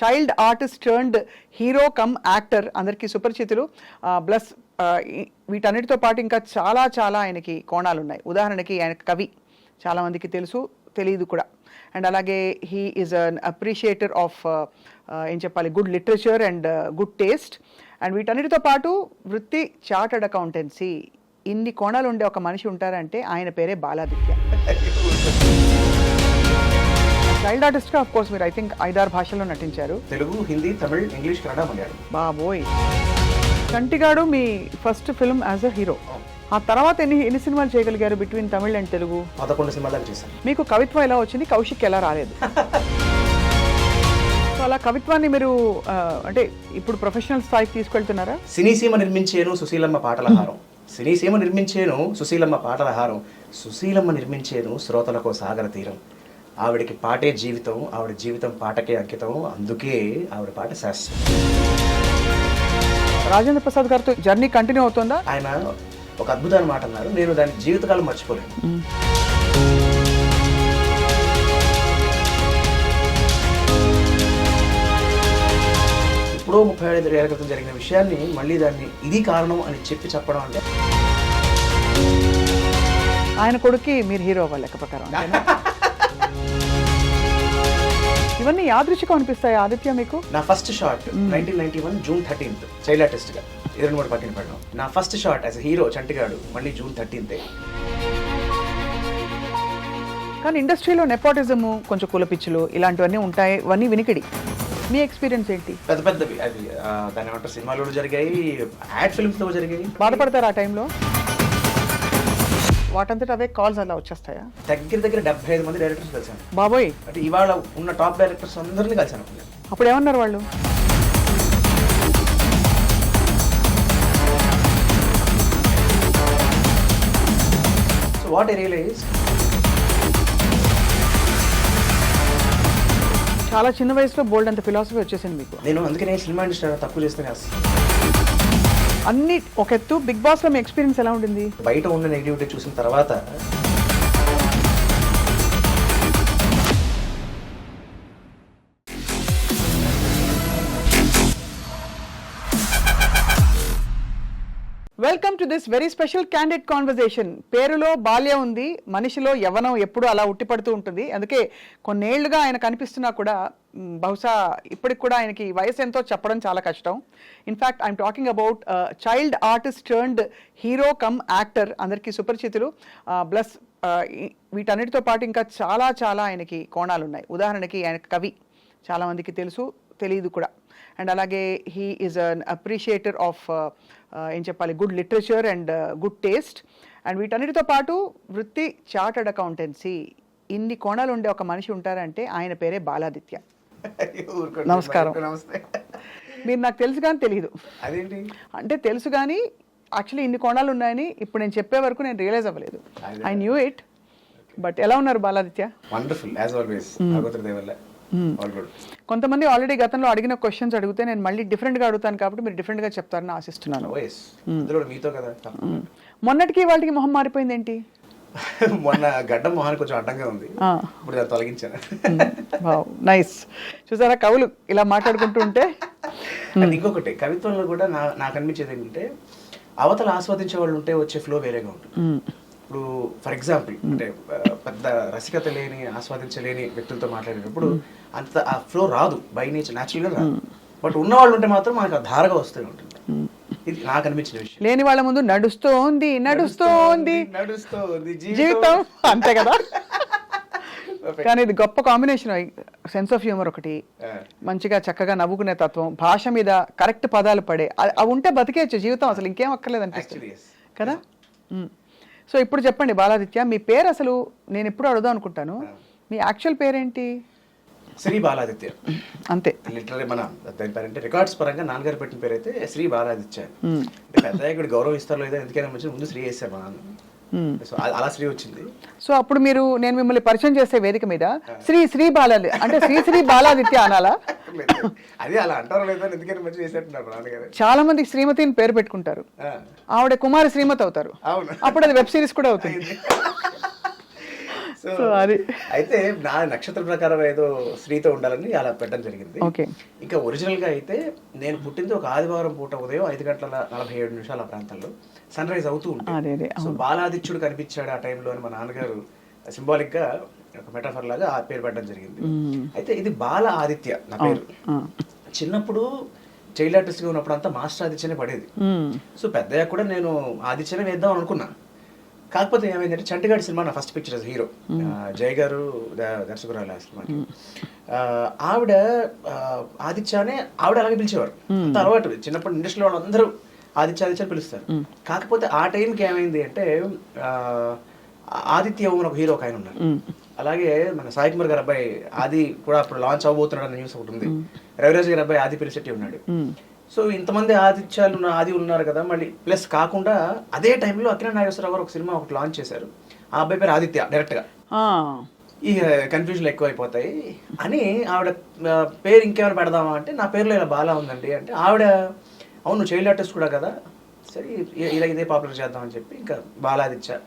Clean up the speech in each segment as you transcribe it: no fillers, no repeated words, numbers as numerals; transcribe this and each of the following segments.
Child artist turned hero come actor, అందరికీ సుపరిచితులు. Plus వీటన్నిటితో పాటు ఇంకా చాలా చాలా ఆయనకి కోణాలు ఉన్నాయి. ఉదాహరణకి ఆయన కవి, చాలామందికి తెలుసు, తెలియదు కూడా. అండ్ అలాగే హీ ఈజ్ అన్ అప్రిషియేటర్ ఆఫ్ ఏం చెప్పాలి, good literature and good taste. And వీటన్నిటితో పాటు వృత్తి చార్టర్డ్ అకౌంటెన్సీ. ఇన్ని కోణాలు ఉండే ఒక మనిషి ఉంటారంటే ఆయన పేరే బాలాదిత్య. చైల్డ్ ఆర్టిస్ట్గా ఆఫ్ కోర్స్ మీరు ఐ థింక్ 5-6 భాషల్లో నటించారు. తెలుగు, హిందీ, తమిళ్, ఇంగ్లీష్, కన్నడ, మలయాళం. బాబోయ్. చంటిగాడు మీ first film as a hero. ఆ తర్వాత ఎన్ని సినిమాలు చేయగలిగారు బిట్వీన్ తమిళ్ అండ్ తెలుగు? 11 సినిమాలు చేశాను. మీకు కవిత్వం ఎలా వచ్చింది, కౌశిక్ ఎలా రాలేదు? సో అలా కవిత్వాన్ని మీరు అంటే ఇప్పుడు ప్రొఫెషనల్ స్థాయికి తీసుకెళ్తున్నారా? సినీసీమ నిర్మించేను సుశీలమ్మ పాటలహారం, సినీసీమ నిర్మించేను సుశీలమ్మ పాటలహారం, సుశీలమ్మ నిర్మించేను శ్రోతలకు సాగర తీరం. ఆవిడకి పాటే జీవితం, ఆవిడ జీవితం పాటకే అంకితం, అందుకే ఆవిడ పాట శాస్త్రం. రాజేంద్ర ప్రసాద్ గారితో జర్నీ కంటిన్యూ అవుతుందా? ఆయన ఒక అద్భుతమైన మాట అన్నారు, నేను దాని జీవితకాలం మర్చిపోలేను. ఎప్పుడో 35 ఏళ్ల క్రితం జరిగిన విషయాన్ని మళ్ళీ దాన్ని ఇది కారణం అని చెప్పడం అంటే. ఆయన కొడుక్కి మీరు హీరో అవ్వాలి లెక్క ప్రకారం. ఇవన్నీ యాదృచ్ఛికం అనిపిస్తాయి ఆదిత్య మీకు? నా first shot 1991 June 13th child artist గా ఎదురుమూడి పట్టిన పడడం. నా first shot as hero Chantigadu మళ్ళీ జూన్ 13th. కానీ ఇండస్ట్రీలో నెపోటిజము, కొంచెం కులపిచ్చులు ఇలాంటివన్నీ ఉంటాయి, ఇవన్నీ వినికిడి. మీ ఎక్స్పీరియన్స్ ఏంటి? పెద్ద పెద్దవి అవి దాని ఏమంటారు, సినిమాలు జరిగాయి, యాడ్ ఫిల్మ్స్ తో జరిగాయి. బాధపడతారు ఆ టైంలో? వాటంతట అవే కాల్స్ అలా వచ్చేస్తాయా? దగ్గర 75 మంది డైరెక్టర్స్ కలిసాను. బాబోయ్. అంటే ఇవాళ ఉన్న టాప్ డైరెక్టర్స్ అందరినీ కలిసాను. అప్పుడు ఏమన్నారు వాళ్ళు? సో వాట్ ఐ రియలైజ్, చాలా చిన్న వయసులో బోల్డ్ అంత ఫిలాసఫీ వచ్చేసింది మీకు. నేను అందుకనే సినిమా ఇండస్ట్రీ తక్కువ చేస్తేనే అన్ని ఒక ఎత్తు. బిగ్ బాస్ లో మీ ఎక్స్పీరియన్స్ ఎలా ఉండింది? బయట ఉన్న నెగిటివిటీ చూసిన తర్వాత welcome to this very special candid conversation. పేరులో బాల్యం ఉంది, మనిషిలో యవ్వనం ఎప్పుడు అలా ఉట్టిపడుతూ ఉంటుంది. అందుకే కొన్నేళ్లుగా ఆయన కనిపిస్తున్నా కూడా బహుశా ఇప్పటికి కూడా ఆయనకి వయసు ఎంతో చెప్పడం చాలా కష్టం. In fact I'm talking about child artist turned hero come actor, అందరికీ సుపరిచితులు. ప్లస్ వీటన్నిటితో పాటు ఇంకా చాలా చాలా ఆయనకి కోణాలు ఉన్నాయి. ఉదాహరణకి ఆయన కవి, చాలామందికి తెలుసు, తెలియదు కూడా. అండ్ అలాగే హీ ఈజ్ అన్ అప్రిషియేటర్ ఆఫ్ ఏం చెప్పాలి, good literature and good taste. And వీటన్నిటితో పాటు వృత్తి చార్టర్డ్ అకౌంటెన్సీ. ఇన్ని కోణాలు ఉండే ఒక మనిషి ఉంటారంటే ఆయన పేరే బాలాదిత్య. నమస్కారం. మీరు నాకు తెలుసు కానీ తెలియదు. అదేంటి అంటే తెలుసు కానీ యాక్చువల్లీ ఇన్ని కోణాలు ఉన్నాయని ఇప్పుడు నేను చెప్పే వరకు నేను రియలైజ్ అవ్వలేదు. I knew it. బట్ ఎలా ఉన్నారు బాలాదిత్య? Wonderful as always. కొంతమంది ఆల్రెడీ గతంలో అడిగిన క్వశ్చన్స్ అడిగితే నేను మళ్ళీ డిఫరెంట్గా అడుగుతాను కాబట్టి మీరు డిఫరెంట్గా చెప్తారని ఆశిస్తున్నాను. మొన్నటికి వాళ్ళకి మొహం మారిపోయింది ఏంటి? మొన్న గడ్డ మొహానికి కొంచెం అడ్డంగా ఉంది, ఇప్పుడు దాన్ని తొలగించాను. నైస్. చూసారా కవులు ఇలా మాట్లాడుకుంటూ ఉంటే. ఇంకొకటి కవిత్వంలో కూడా నాకు అనిపించేది ఏంటంటే, అవతల ఆస్వాదించే వాళ్ళు ఉంటే వచ్చే ఫ్లో వేరేగా ఉంటుంది. ఇప్పుడు ఫర్ ఎగ్జాంపుల్ అంటే పెద్ద రసికత లేని, ఆస్వాదించలేని వ్యక్తులతో మాట్లాడేటప్పుడు అంత ఆ ఫ్లో రాదు, బై నేచర్ న్యాచురల్గా రాదు. బట్ ఉన్న వాళ్ళు ఉంటే మాత్రం మనకు ఆ ధారగా వస్తూనే ఉంటుంది. ఇది నాకు అనిపించిన విషయం. లేని వాళ్ళ ముందు నడుస్తోంది నడుస్తోంది నడుస్తోంది జీవితం, అంతే కదా. కానీ ఇది గొప్ప కాంబినేషన్. సెన్స్ ఆఫ్ హ్యూమర్ ఒకటి, మంచిగా చక్కగా నవ్వుకునే తత్వం, భాష మీద కరెక్ట్ పదాలు పడే, అవి ఉంటే బతికేయచ్చు జీవితం, అసలు ఇంకేం అక్కర్లేదు అనిపిస్తుంది కదా. సో ఇప్పుడు చెప్పండి బాలాదిత్య, మీ పేరు అసలు నేను ఎప్పుడు అడుగుదాం అనుకుంటాను, మీ యాక్చువల్ పేరేంటి? శ్రీ బాలాదిత్య. అంతే. లిటరల్లీ మన దాని పేరు అంటే రికార్డ్స్ పరంగా నాన్నగారు పెట్టిన పేరు అయితే శ్రీ బాలాదిత్య. పెద్ద ఇక్కడ గౌరవం ఇస్తారో లేదో ఎందుకైనా మంచి ముందు శ్రీ వేసారు మా నాన్న. సో అలా శ్రీ వచ్చింది. సో అప్పుడు మీరు, నేను మిమ్మల్ని పరిచయం చేసే వేదిక మీద శ్రీ బాలాది అంటే శ్రీ బాలాదిత్య అనాలా? అదే అలా అంటారో లేదో ఎందుకైనా మంచి చేసేట్టున్నారు నాన్నగారు. చాలా మంది శ్రీమతిని పేరు పెట్టుకుంటారు, ఆవిడ కుమారి శ్రీమతి అవుతారు, అప్పుడు అది వెబ్ సిరీస్ కూడా అవుతుంది. సో అది అయితే నా నక్షత్ర ప్రకారం ఏదో స్త్రీతో ఉండాలని అలా పెట్టడం జరిగింది. ఓకే. ఇంకా ఒరిజినల్ గా అయితే నేను పుట్టింది ఒక ఆదివారం పూట ఉదయం 5:47 ఆ ప్రాంతంలో సన్ రైజ్ అవుతూ ఉంటుంది. సో బాలాదిత్యుడు కనిపించాడు ఆ టైంలో అని మా నాన్నగారు సింబాలిక్ గా ఒక మెటాఫర్ లాగా ఆ పేరు పెట్టడం జరిగింది. అయితే ఇది బాల ఆదిత్య నా పేరు. చిన్నప్పుడు చైల్డ్ ఆర్టిస్ట్ గా ఉన్నప్పుడు అంతా మాస్టర్ ఆదిత్యనే పడేది. సో పెద్దయ్య కూడా నేను ఆదిత్యనే వేద్దాం అనుకున్నా. కాకపోతే ఏమైందంటే చంటిగాడి సినిమా నా ఫస్ట్ పిక్చర్ హీరో జయ గారు దర్శకురాలు ఆ సినిమాకి. ఆవిడ ఆదిత్యనే ఆవిడ అలాగే పిలిచేవారు. అంత అలవాటు చిన్నప్పుడు ఇండస్ట్రీలో వాళ్ళందరూ ఆదిత్య ఆదిత్య అని పిలుస్తారు. కాకపోతే ఆ టైంకి ఏమైంది అంటే ఆదిత్య ఒక హీరో ఒక ఆయన ఉన్నారు. అలాగే మన సాయి కుమార్ గారి అబ్బాయి ఆది కూడా అప్పుడు లాంచ్ అవబోతున్నాడు అన్న న్యూస్ ఒకటి ఉంది. రవిరాజ్ గారి అబ్బాయి ఆది పిలిశెట్టి ఉన్నాడు. సో ఇంతమంది ఆదిత్యాలు ఆది ఉన్నారు కదా, మళ్ళీ ప్లస్ కాకుండా అదే టైంలో అక్కినేని నాగేశ్వరరావు గారు ఒక సినిమా ఒకటి లాంచ్ చేశారు. ఆ అబ్బాయి పేరు ఆదిత్య డైరెక్ట్ గా. ఈ కన్ఫ్యూజన్ ఎక్కువ అయిపోతాయి అని ఆవిడ పేరు ఇంకేమైనా పెడదామా అంటే నా పేరులో ఇలా బాలా ఉందండి అంటే ఆవిడ అవును చైల్డ్ ఆర్టిస్ట్ కూడా కదా, సరే ఇలా ఇదే పాపులర్ చేద్దాం అని చెప్పి ఇంకా బాలాదిత్య.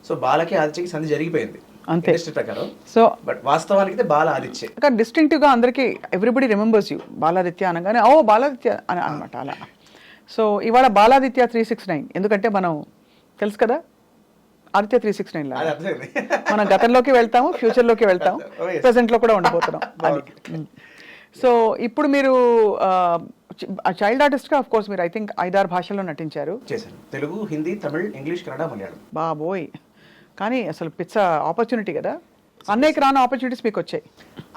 సో బాలకి ఆదిత్యకి సంధి జరిగిపోయింది అంతే ప్రకారం. సో బట్ వాస్తవానికి బాల ఆదిత్య డిస్టింక్టివ్ గా అందరికి ఎవ్రీబడి రిమెంబర్స్ యూ బాలాదిత్య అనగానే ఓ బాలాదిత్య అని అనమాట అలా. సో ఇవాళ బాలాదిత్య 369 ఎందుకంటే మనం తెలుసు కదా ఆదిత్య 369 లా మనం గతంలోకి వెళ్తాము, ఫ్యూచర్ లోకి వెళ్తాము, ప్రెసెంట్ లో కూడా ఉండబోతున్నాం. సో ఇప్పుడు మీరు చైల్డ్ ఆర్టిస్ట్ గా ఆఫ్ కోర్స్ మీరు ఐ థింక్ 5-6 భాషల్లో నటించారు. చేశాను. తెలుగు, హిందీ, తమిళ్, ఇంగ్లీష్, కన్నడ, మలయాళం. బాబోయ్, కానీ అసలు పిచ్చ ఆపర్చునిటీ కదా. అన్నయ్యకి రాని ఆపర్చునిటీస్ మీకు వచ్చాయి.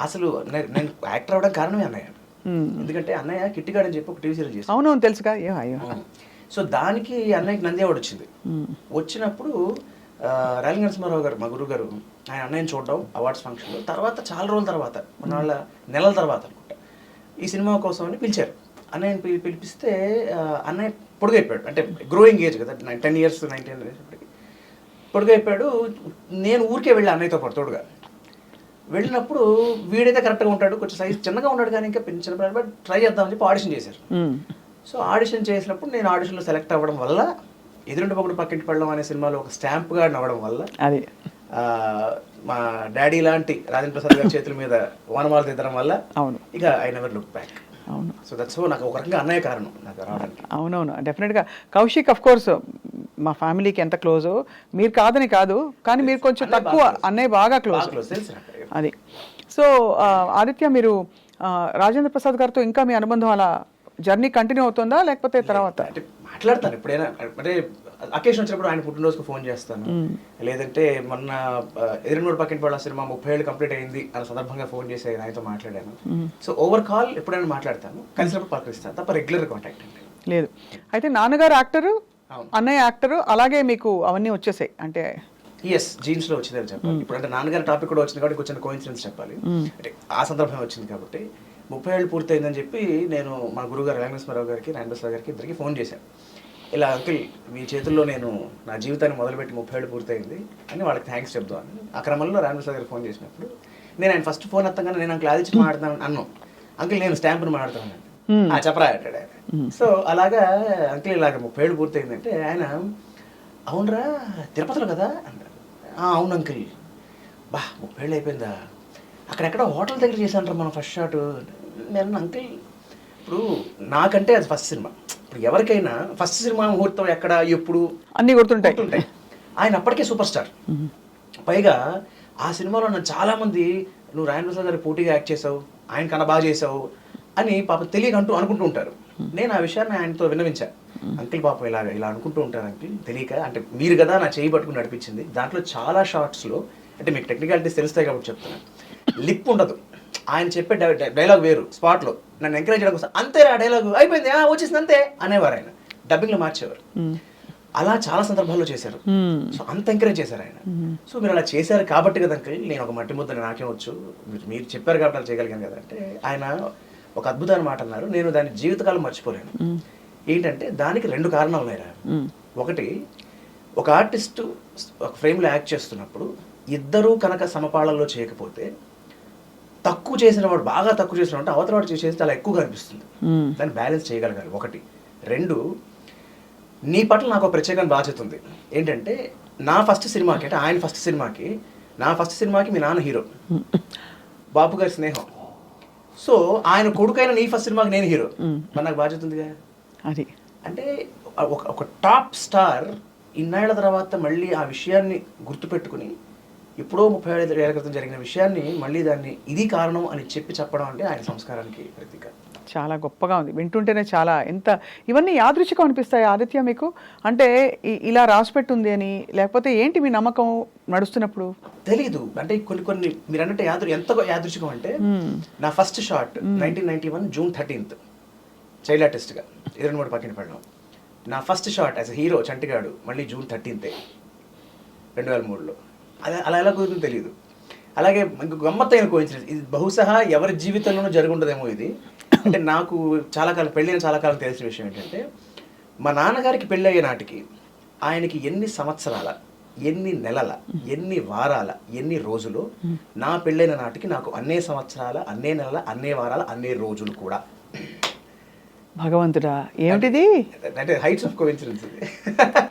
అసలు నేను యాక్టర్ అవడానికి కారణమే అన్నయ్య. ఎందుకంటే అన్నయ్య కిట్టిగాడు అని చెప్పి ఒక టీవీ సీరియల్ చేశాను. అవును తెలుసుగా. అయ్యో. సో దానికి అన్నయ్యకి నంది అవార్డు వచ్చింది. వచ్చినప్పుడు రాయల్ నరసింహారావు గారు మా గురువు గారు ఆయన అన్నయ్యని చూడడం అవార్డ్స్ ఫంక్షన్లో తర్వాత చాలా రోజుల తర్వాత మన వాళ్ళ నెలల తర్వాత అనుకుంటా ఈ సినిమా కోసం అని పిలిచారు. అన్నయ్యని పిలిపిస్తే అన్నయ్య పొడుగైపోయాడు. అంటే గ్రోయింగ్ ఏజ్ కదా, 10 years 19 years ఇప్పటికి పొడుగైపోయాడు. నేను ఊరికే వెళ్ళి అన్నయ్యతో పాటు తోడుగా వెళ్ళినప్పుడు వీడైతే కరెక్ట్గా ఉంటాడు, కొంచెం సైజ్ చిన్నగా ఉన్నాడు కానీ ఇంకా చిన్న బట్ ట్రై చేద్దామని చెప్పి ఆడిషన్ చేశారు. సో ఆడిషన్ చేసినప్పుడు నేను ఆడిషన్లో సెలెక్ట్ అవ్వడం వల్ల ఎదురుంటి పొగడు పక్కింటి పడడం అనే సినిమాలో ఒక స్టాంప్గా నవ్వడం వల్ల అది మా డాడీ లాంటి రాజేంద్ర ప్రసాద్ గారి చేతుల మీద వనమాలు తీద్దడం వల్ల అవును ఇక ఐ నెవర్ లుక్ బ్యాక్. అవును. సో దట్స్ నాకు ఒక రకంగా అన్నయ్య కారణం నాకు రావడానికి. అవునవును డెఫినెట్గా. కౌశిక్ అఫ్ కోర్స్ మా ఫ్యామిలీకి ఎంత క్లోజో మీరు కాదని కాదు, కానీ మీరు కొంచెం తక్కువ, అన్నయ్య బాగా క్లోజ్ తెలుసు అది. సో ఆదిత్య మీరు రాజేంద్ర ప్రసాద్ గారితో ఇంకా మీ అనుబంధం అలా జర్నీ కంటిన్యూ అవుతుందా లేకపోతే తర్వాత? అంటే మాట్లాడతాను ఎప్పుడైనా, అంటే అకేషన్ వచ్చినప్పుడు ఆయన పుట్టినరోజుకు ఫోన్ చేస్తాను, లేదంటే మొన్న ఎదురునోడు పక్కింటి వాళ్ళ సినిమా 30 ఏళ్ళు కంప్లీట్ అయింది అన్న సందర్భంగా ఫోన్ చేసి ఆయనతో మాట్లాడాను. సో ఓవర్ కాల్ ఎప్పుడైనా మాట్లాడతాను, కలిసినప్పుడు పలకరిస్తాను తప్ప రెగ్యులర్ కాంటాక్ట్ అంటే లేదు. అయితే నాన్నగారు యాక్టరు, అన్నయ్య యాక్టరు, అలాగే మీకు అవన్నీ వచ్చేసాయి అంటే జీన్స్ లో వచ్చిందని చెప్పాలి. ఇప్పుడు అంటే నాన్నగారి టాపిక్ కూడా వచ్చింది కాబట్టి కొంచెం కోఇన్సిడెన్స్ చెప్పాలి. అంటే ఆ సందర్భం వచ్చింది కాబట్టి 30 ఏళ్ళు పూర్తయిందని చెప్పి నేను మా గురుగారు రామేశ్వరరావు గారికి రామేశ్వరరావు గారికి ఇద్దరికి ఫోన్ చేశాను. ఇలా అంకిల్ మీ చేతుల్లో నేను నా జీవితాన్ని మొదలుపెట్టి 30 ఏళ్ళు పూర్తయింది అని వాళ్ళకి థ్యాంక్స్ చెప్దామని. ఆ క్రమంలో రామేశ్వరరావు గారికి ఫోన్ చేసినప్పుడు నేను ఆయన ఫస్ట్ ఫోన్ ఎత్తగానే నేను అంకుల్ ఆదిత్య మాట్లాడతాను అన్నాను. అంకిల్ నేను స్టాంపును మాట్లాడుతాను చెప్పరా అంటాడు ఆయన. సో అలాగా అంకిల్ ఇలాగ 30 ఏళ్ళు పూర్తయిందంటే ఆయన అవునరా తిరుపతిలో కదా అన్నాడు. అవును అంకిల్. 30 ఏళ్ళు అయిపోయిందా, అక్కడెక్కడ హోటల్ దగ్గర చేశాను మనం ఫస్ట్ షాట్. నేను అంకిల్ ఇప్పుడు నాకంటే అది ఫస్ట్ సినిమా, ఇప్పుడు ఎవరికైనా ఫస్ట్ సినిమా ముహూర్తం ఎక్కడ ఎప్పుడు అన్నీ గుర్తుంటాయి. ఆయన అప్పటికే సూపర్ స్టార్. పైగా ఆ సినిమాలో నన్ను చాలామంది నువ్వు రాయన్ ప్రసాద్ గారి పోటీగా యాక్ట్ చేసావు, ఆయన కన్నా బాగా చేసావు అని పాపం తెలియక అనుకుంటూ ఉంటారు. నేను ఆ విషయాన్ని ఆయనతో విన్నవించాను. అంకిల్ పాపం ఇలా అనుకుంటూ ఉంటారు అంకిల్ తెలియక, అంటే మీరు కదా నా చేయి పట్టుకుని నడిపించింది. దాంట్లో చాలా షార్ట్స్లో అంటే మీకు టెక్నికాలిటీస్ తెలుస్తాయి కాబట్టి చెప్తున్నాను, లిప్ ఉండదు. ఆయన చెప్పే డైలాగ్ వేరు, స్పాట్లో నన్ను ఎంకరేజ్ చేయడం కోసం అంతే ఆ డైలాగ్ అయిపోయింది వచ్చేసింది అంతే అనేవారు ఆయన. డబ్బింగ్లో మార్చేవారు. అలా చాలా సందర్భాల్లో చేశారు. సో అంత ఎంకరేజ్ చేశారు ఆయన. సో మీరు అలా చేశారు కాబట్టి కదా అంకిల్ నేను ఒక మట్టి ముద్దని నాకేం వచ్చు, మీరు చెప్పారు కాబట్టి అలా చేయగలిగాను కదా అంటే ఆయన ఒక అద్భుతమైన మాట అన్నారు. నేను దాని జీవితకాలం మర్చిపోలేను. ఏంటంటే దానికి 2 కారణాలు ఉన్నాయిరా. ఒకటి, ఒక ఆర్టిస్టు ఒక ఫ్రేమ్లో యాక్ట్ చేస్తున్నప్పుడు ఇద్దరూ కనుక సమపాళల్లో చేయకపోతే తక్కువ చేసిన వాడు బాగా తక్కువ చేసిన వాడు అవతల వాడు చేస్తే అలా ఎక్కువగా అనిపిస్తుంది. దాన్ని బ్యాలెన్స్ చేయగలగాలి ఒకటి. 2, నీ పట్ల నాకు ఒక ప్రత్యేకమైన బాధ్యత ఉంది. ఏంటంటే నా ఫస్ట్ సినిమాకి అంటే ఆయన ఫస్ట్ సినిమాకి నా ఫస్ట్ సినిమాకి మీ నాన్న హీరో, బాపు గారి స్నేహం. సో ఆయన కొడుకైన నీ ఫస్ట్ సినిమాకి నేను హీరో, మరి నాకు బాధ్యత ఉందిగా. అది అంటే ఒక టాప్ స్టార్ ఇన్నేళ్ల తర్వాత మళ్ళీ ఆ విషయాన్ని గుర్తుపెట్టుకుని ఎప్పుడో 37 ఏళ్ల క్రితం జరిగిన విషయాన్ని మళ్ళీ దాన్ని ఇది కారణం అని చెప్పడం అంటే ఆయన సంస్కారానికి ప్రతీక. చాలా గొప్పగా ఉంది, వింటుంటేనే చాలా ఎంత ఇవన్నీ యాదృచ్ఛికం అనిపిస్తాయి ఆదిత్య మీకు? అంటే ఇలా రాసిపెట్టుంది అని, లేకపోతే ఏంటి మీ నమ్మకం నడుస్తున్నప్పుడు? తెలీదు. అంటే కొన్ని మీరు అన్నట్టు ఎంత యాదృచ్ఛికం అంటే నా first shot 1991 June 13th child ఆర్టిస్ట్గా 23 పక్కన పడడం. నా first shot as hero Chantigadu మళ్ళీ జూన్ 13th 2003లో. అలా ఎలా కుదిరిందో తెలియదు. అలాగే ఇంకొక గమ్మత్తైన కోయిన్సిడెన్స్, ఇది బహుశా ఎవరి జీవితంలోనూ జరుగుండదేమో ఇది. అంటే నాకు చాలా కాలం తెలిసిన విషయం ఏంటంటే, మా నాన్నగారికి పెళ్ళి అయ్యే నాటికి ఆయనకి ఎన్ని సంవత్సరాల, ఎన్ని నెలల, ఎన్ని వారాల, ఎన్ని రోజులు, నా పెళ్ళైన నాటికి నాకు అన్నే సంవత్సరాల, అన్నే నెలల, అన్నే వారాల, అన్నే రోజులు కూడా. భగవంతుడా, ఏమిటిది? అంటే హైట్స్ ఆఫ్ కోఇన్సిడెన్స్.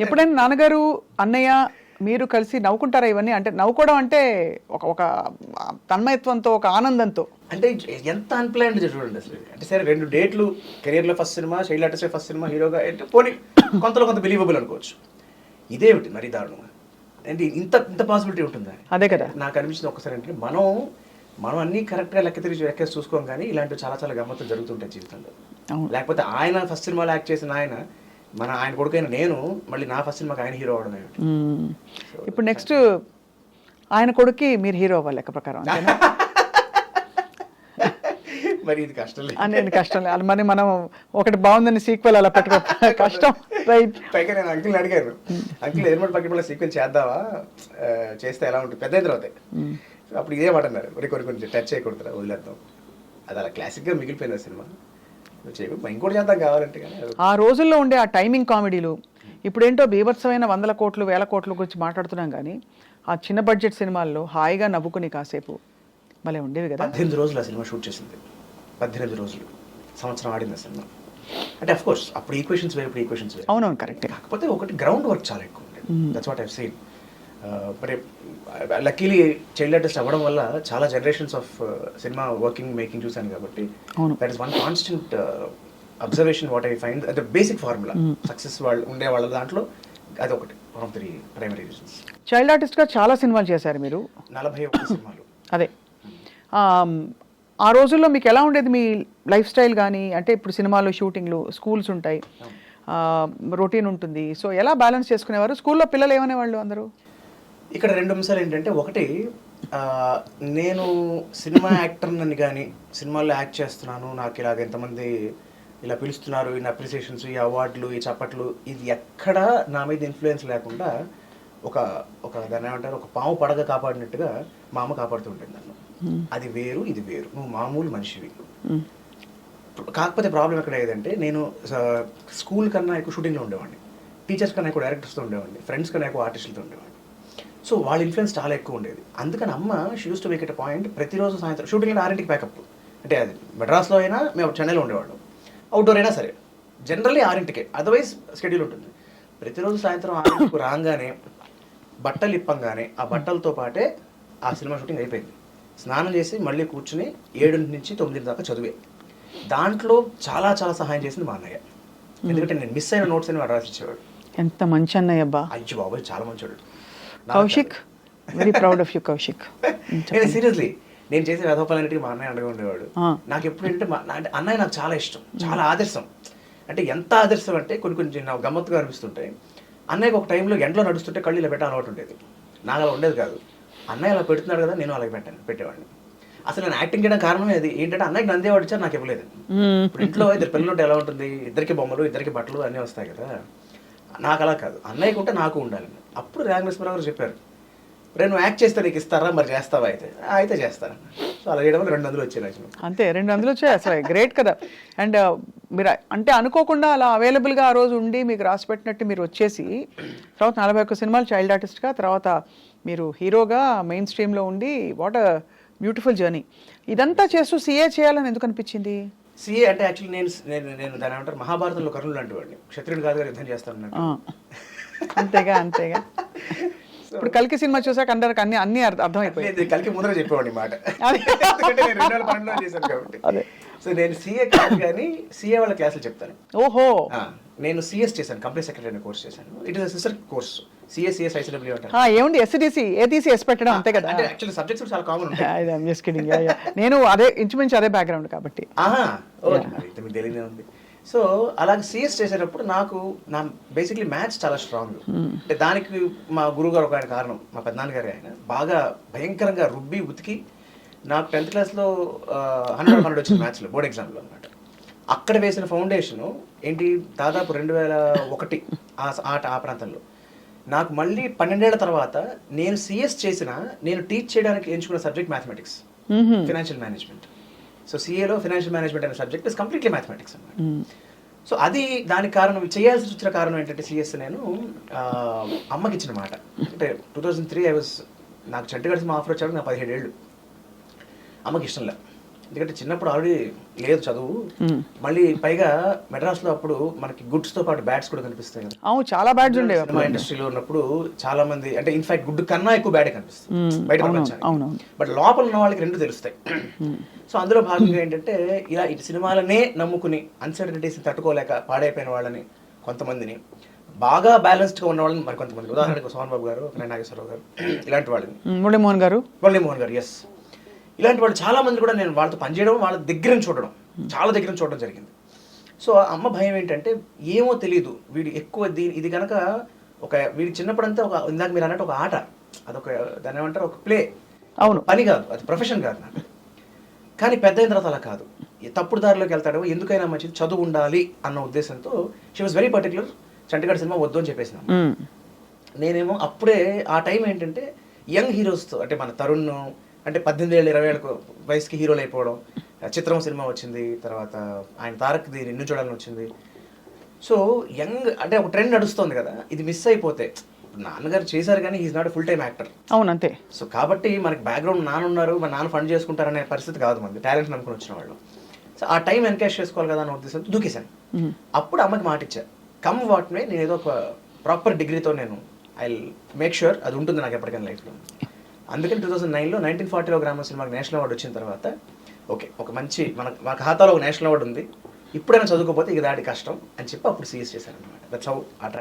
ఎప్పుడైనా నాన్నగారు అన్నయ్య మీరు కలిసి నవ్వుకుంటారా ఇవన్నీ? అంటే నవ్వుకోవడం అంటే ఒక తన్మయత్వంతో, ఒక ఆనందంతో. అంటే ఎంత అన్ప్లాన్డ్ చూడండి అసలు. అంటే సరే 2 డేట్లు, కెరియర్లో first cinema, child artist first cinema, హీరోగా అంటే పోనీ కొంత బిలీవబుల్ అనుకోవచ్చు. ఇదేమిటి మరి దారుణంగా? అంటే ఇంత పాసిబిలిటీ ఉంటుందా? అదే కదా నాకు అనిపించింది ఒక్కసారి. అంటే మనం అన్నీ కరెక్ట్గా లెక్కేసి చూసుకోం, కానీ ఇలాంటివి చాలా గమ్మత్తులు జరుగుతుంటాయి జీవితంలో. లేకపోతే ఆయన ఫస్ట్ సినిమాలో యాక్ట్ చేసిన ఆయన కొడుకైన నేను మళ్ళీ నా ఫస్ట్ సినిమాకి ఆయన హీరో అవడం ఏమిటి? ఇప్పుడు నెక్స్ట్ ఆయన కొడుక్కి మీరు హీరో అవ్వాలి లెక్క ప్రకారం. మరి ఇది కష్టం లేదు అనేది, కష్టం లేదు. మరి మనం ఒకటి బాగుందని సీక్వెల్ అలా పెట్టుకో, కష్టం. రైట్. పైగా నేను అంకిల్ని అడిగాను, అంకిల్ ఎనిమిది పక్కన సీక్వెల్ చేద్దావా, చేస్తే ఎలా ఉంటుంది పెద్ద తర్వాత? అప్పుడు ఇదే మాట అన్నారు, కొన్ని టచ్ చేయకూడదు, వదిలేద్దాం. అది అలా క్లాసిక్గా మిగిలిపోయిన సినిమా, ఇంకోటి చేద్దాం కావాలంటే. కానీ ఆ రోజుల్లో ఉండే ఆ టైమింగ్ కామెడీలు ఇప్పుడేంటో బీభత్సమైన 100 కోట్లు 1000 కోట్ల గురించి మాట్లాడుతున్నాం, కానీ ఆ చిన్న బడ్జెట్ సినిమాల్లో హాయిగా నవ్వుకుని కాసేపు భలే ఉండేవి కదా. 18 రోజులు ఆ సినిమా షూట్ చేసింది, 18 రోజులు, సంవత్సరం ఆడింది ఆ సినిమా. అంటే అఫ్ కోర్స్ అప్పుడు ఈక్వేషన్స్ వేరు, ఇప్పుడు ఈక్వేషన్స్ వేరు. అవునవును, కరెక్ట్. కాకపోతే ఒకటి గ్రౌండ్ వర్క్ చాలా ఎక్కువ ఉండేది. That's what I've seen. మరి లక్కీలీ చైల్డ్ ఆర్టిస్ట్ అవ్వడం వల్ల చాలా జనరేషన్స్ ఆఫ్ సినిమా మేకింగ్ చూశాను కాబట్టి that is one constant observation what I find the basic formula success వాళ్ళు ఉండే వాళ్ళ దాంట్లో అది ఒకటి, one of the primary reasons. Child ఆర్టిస్ట్గా చాలా సినిమాలు చేశారు మీరు, 41 సినిమాలు. అదే ఆ రోజుల్లో మీకు ఎలా ఉండేది మీ లైఫ్ స్టైల్ కానీ? అంటే ఇప్పుడు సినిమాలు, షూటింగ్లు, స్కూల్స్ ఉంటాయి, రొటీన్ ఉంటుంది, సో ఎలా బ్యాలెన్స్ చేసుకునేవారు? స్కూల్లో పిల్లలు ఏమనేవాళ్ళు అందరూ? ఇక్కడ 2 అంశాలు ఏంటంటే, ఒకటి నేను సినిమా యాక్టర్ని కానీ సినిమాల్లో యాక్ట్ చేస్తున్నాను, నాకు ఇలాగ ఎంతమంది ఇలా పిలుస్తున్నారు, ఈ అప్రిసియేషన్స్, ఈ అవార్డులు, ఈ చప్పట్లు, ఇది ఎక్కడా నా మీద ఇన్ఫ్లుయెన్స్ లేకుండా ఒక దాన్ని ఏమంటారు, ఒక పాము పడగ కాపాడినట్టుగా మా అమ్మ కాపాడుతూ ఉంటుంది నన్ను. అది వేరు, ఇది వేరు, నువ్వు మామూలు మనిషివి. కాకపోతే ప్రాబ్లం ఎక్కడ ఏదంటే, నేను స్కూల్ కన్నా ఎక్కువ షూటింగ్లో ఉండేవాడిని, టీచర్స్ కన్నా ఎక్కువ డైరెక్టర్స్తో ఉండేవాడిని, ఫ్రెండ్స్ కన్నా ఎక్కువ ఆర్టిస్టులతో ఉండేవాడిని. సో వాళ్ళ ఇన్ఫ్లుయెన్స్ చాలా ఎక్కువ ఉండేది. అందుకని అమ్మ she use to make it point, ప్రతిరోజు సాయంత్రం షూటింగ్ 6ంటికి ప్యాకప్. అంటే అది మెడ్రాస్లో అయినా మేము చెన్నైలో ఉండేవాళ్ళం, అవుట్డోర్ అయినా సరే జనరల్లీ 6ంటికే, అదర్వైజ్ షెడ్యూల్ ఉంటుంది. ప్రతిరోజు సాయంత్రం 6ంటికి రాగానే బట్టలు ఇప్పంగానే ఆ బట్టలతో పాటే ఆ సినిమా షూటింగ్ అయిపోయింది. స్నానం చేసి మళ్ళీ కూర్చుని 7 నుంచి 9 దాకా చదివే. దాంట్లో చాలా సహాయం చేసింది మా అన్నయ్య. ఎందుకంటే నేను మిస్ అయిన నోట్స్ అని వాడు రాసిచ్చేవాడు. ఎంత మంచి అన్నయ్య అబ్బా. అయ్యో బాబాయ్, చాలా మంచోడు Kaushik. Very proud of you Kaushik. Seriously నేను చేసే వ్యధోపాలన్నిటికీ మా అన్నయ్య అండగా ఉండేవాడు. నాకు ఎప్పుడు అంటే అన్నయ్య నాకు చాలా ఇష్టం, చాలా ఆదర్శం. అంటే ఎంత ఆదర్శం అంటే కొన్ని నాకు గమ్మత్తుగా అనిపిస్తుంటాయి. అన్నయ్యకి ఒక టైంలో ఎండలో నడుస్తుంటే కళ్ళు ఇలా పెట్టే అలవాటు ఉండేది, నాకు అలా ఉండేది కాదు. అన్నయ్య అలా పెడుతున్నాడు కదా, నేను అలాగే పెట్టేవాడిని. అసలు నేను యాక్టింగ్ చేయడం కారణమే అది. ఏంటంటే అన్నయ్యకి నందేవాడు ఇచ్చారు, నాకు ఇవ్వలేదు. ఇప్పుడు ఇంట్లో 2 పిల్లలు ఉంటే ఎలా ఉంటుంది, 2కి బొమ్మలు, 2కి బట్టలు అన్నీ వస్తాయి కదా. నాకు అలా కాదు, అన్నయ్యకి ఉంటే నాకు ఉండాలి. అప్పుడు రాఘవేశ్వరరావు గారు చెప్పారు, నువ్వు యాక్ట్ చేస్తే నీకు ఇస్తారా, మరి చేస్తావా? అయితే చేస్తాను. సో అలా చేయడం వల్ల 200 వచ్చాయి నాకు. అంతే, 200 వచ్చాయి. అసలు గ్రేట్ కదా. అండ్ మీరు అంటే అనుకోకుండా అలా అవైలబుల్గా ఆ రోజు ఉండి మీకు రాసి పెట్టినట్టు మీరు వచ్చేసి తర్వాత 41 సినిమాలు చైల్డ్ ఆర్టిస్ట్గా, తర్వాత మీరు హీరోగా మెయిన్ స్ట్రీమ్లో ఉండి, వాట్ అ బ్యూటిఫుల్ జర్నీ. ఇదంతా చేస్తూ సీఏ చేయాలని ఎందుకు అనిపించింది? సీఏ అంటే యాక్చువల్లీ నేను దాని ఏమంటారు, మహాభారతంలో కర్ణుడు లాంటి వాడిని, క్షత్రుడు కాదు యుద్ధం చేస్తాను. అంతేగా. ఇప్పుడు కల్కి సినిమా చూసాక అందరికి అన్ని అర్థమైపోయింది. నేను కలికి ముందర చెప్పేవాడిని మాట, అదే. ఎందుకంటే నేను 2012లో చేశాను కాబట్టి. అదే. సో నేను సీఏ కాదు కానీ సీఏ వాళ్ళ క్లాసులు చెప్తాను. ఓహో. నేను సిఎస్ చేశాను, కంపెనీ సెక్రటరీ అనే కోర్స్ చేశాను. It is sister course, CS ICW అంటారు. ఏముంది ఎస్డిసి ఏటీసీ ఎస్ పెట్టడం అంతే కదా. అంటే యాక్చువల్లీ సబ్జెక్ట్స్ చాలా కామన్ ఉంటాయి. నేను అదే ఇంచుమించు అదే బ్యాక్గ్రౌండ్ కాబట్టి. మీకు తెలియదే ఉంది. సో అలాగే సిఎస్ చేసేటప్పుడు నాకు నా బేసిక్లీ మ్యాథ్స్ చాలా స్ట్రాంగ్. అంటే దానికి మా గురువు గారు ఒక ఆయన కారణం, మా పెద్దనాన్నగారు. ఆయన బాగా భయంకరంగా రుబ్బి ఉతికి నాకు 10th క్లాస్లో 100 వచ్చింది మ్యాథ్స్లో, బోర్డ్ ఎగ్జామ్లో అనమాట. అక్కడ వేసిన ఫౌండేషను ఏంటి, దాదాపు 2001 ఆ ప్రాంతంలో. నాకు మళ్ళీ 12 ఏళ్ల తర్వాత నేను సిఎస్ చేసిన, నేను టీచ్ చేయడానికి ఎంచుకున్న subject mathematics, financial management. So సిఏలో ఫైనాన్షియల్ మేనేజ్మెంట్ అనే సబ్జెక్ట్ ఇస్ కంప్లీట్లీ మ్యాథమెటిక్స్ అన్నమాట. సో అది దానికి కారణం, చేయాల్సి వచ్చిన కారణం ఏంటంటే సిఎస్ నేను అమ్మకి ఇచ్చిన మాట. అంటే 2003 నాకు చంటిగడ్స్ మా ఆఫర్ వచ్చాడు, నాకు 17 ఏళ్ళు. అమ్మకి ఇష్టం లేదు, ఎందుకంటే చిన్నప్పుడు ఆల్రెడీ లేదు చదువు, మళ్ళీ పైగా మెడ్రాస్లో అప్పుడు మనకి గుడ్స్తో పాటు బ్యాట్స్ కూడా కనిపిస్తాయి కదా. అవును, చాలా బ్యాడ్స్ ఉండేవి సినిమా ఇండస్ట్రీలో ఉన్నప్పుడు. చాలా మంది అంటే ఇన్ఫాక్ట్ గుడ్ కన్నా ఎక్కువ బ్యాడే కనిపిస్తుంది బయట ప్రపంచానికి, బట్ లోపల ఉన్న వాళ్ళకి రెండు తెలుస్తాయి. సో అందులో భాగంగా ఏంటంటే ఇలా ఇటు సినిమాలనే నమ్ముకుని అన్సర్టనిటీస్ని తట్టుకోలేక పాడైపోయిన వాళ్ళని కొంతమందిని, బాగా బ్యాలెన్స్డ్గా ఉన్న వాళ్ళని మరి కొంతమంది, ఉదాహరణకు సోహన్ బాబు గారు, నాగేశ్వరరావు గారు, ఇలాంటి వాళ్ళని, మురళీమోహన్ గారు, ఎస్, ఇలాంటి వాళ్ళు చాలా మంది కూడా నేను వాళ్ళతో పనిచేయడం, వాళ్ళ దగ్గర చూడడం, చాలా దగ్గర చూడడం జరిగింది. సో అమ్మ భయం ఏంటంటే ఏమో తెలియదు వీడు ఎక్కువ ఇది కనుక ఒక వీడి చిన్నప్పుడంతా ఒక, ఇందాక మీరు అన్నట్టు ఒక ఆట, అదొక దాని ఏమంటారు, ఒక ప్లే, అవును, పని కాదు, అది ప్రొఫెషన్ కాదు నాకు. కానీ పెద్ద అయిన తర్వాత అలా కాదు, తప్పుడు దారిలోకి వెళ్తాడో, ఎందుకైనా మంచిది చదువు ఉండాలి అన్న ఉద్దేశంతో she was very particular. Chantigadu సినిమా వద్దు అని చెప్పేసిన. నేనేమో అప్పుడే ఆ టైం ఏంటంటే యంగ్ హీరోస్తో, అంటే మన తరుణ్ అంటే 18 ఏళ్ళు 20 ఏళ్ళ వయసుకి హీరోలు అయిపోవడం. చిత్రం సినిమా వచ్చింది, తర్వాత ఆయన తారక్ది నిన్ను చూడాలని వచ్చింది. సో యంగ్ అంటే ఒక ట్రెండ్ నడుస్తుంది కదా, ఇది మిస్ అయిపోతే, నాన్నగారు చేశారు కానీ is not full time actor. అవును, అంతే. సో కాబట్టి మనకి బ్యాక్గ్రౌండ్ నాన్న ఉన్నారు, మన నాన్న ఫండ్ చేసుకుంటారనే పరిస్థితి కాదు, మనది టాలెంట్ నమ్ముకుని వచ్చిన వాళ్ళు. సో ఆ టైం ఎన్కాష్ చేసుకోవాలి కదా అన్న ఉద్దేశంతో దూకేశాను. అప్పుడు అమ్మకి మాట ఇచ్చాను, కమ్ వాట్ మే, నేను ఏదో ఒక ప్రాపర్ డిగ్రీతో నేను ఐ మేక్ ష్యూర్ అది ఉంటుంది నాకు ఎప్పటికైనా లైఫ్లో. అందుకని 2009లో 1940లో గ్రామ సినిమాకి నేషనల్ అవార్డు వచ్చిన తర్వాత ఓకే, ఒక మంచి మన ఖాతాలో ఒక నేషనల్ అవార్డు ఉంది, ఇప్పుడైనా చదువుకోకపోతే ఇక దాడి కష్టం అని చెప్పి అప్పుడు సిఎస్ చేశాను అనమాట.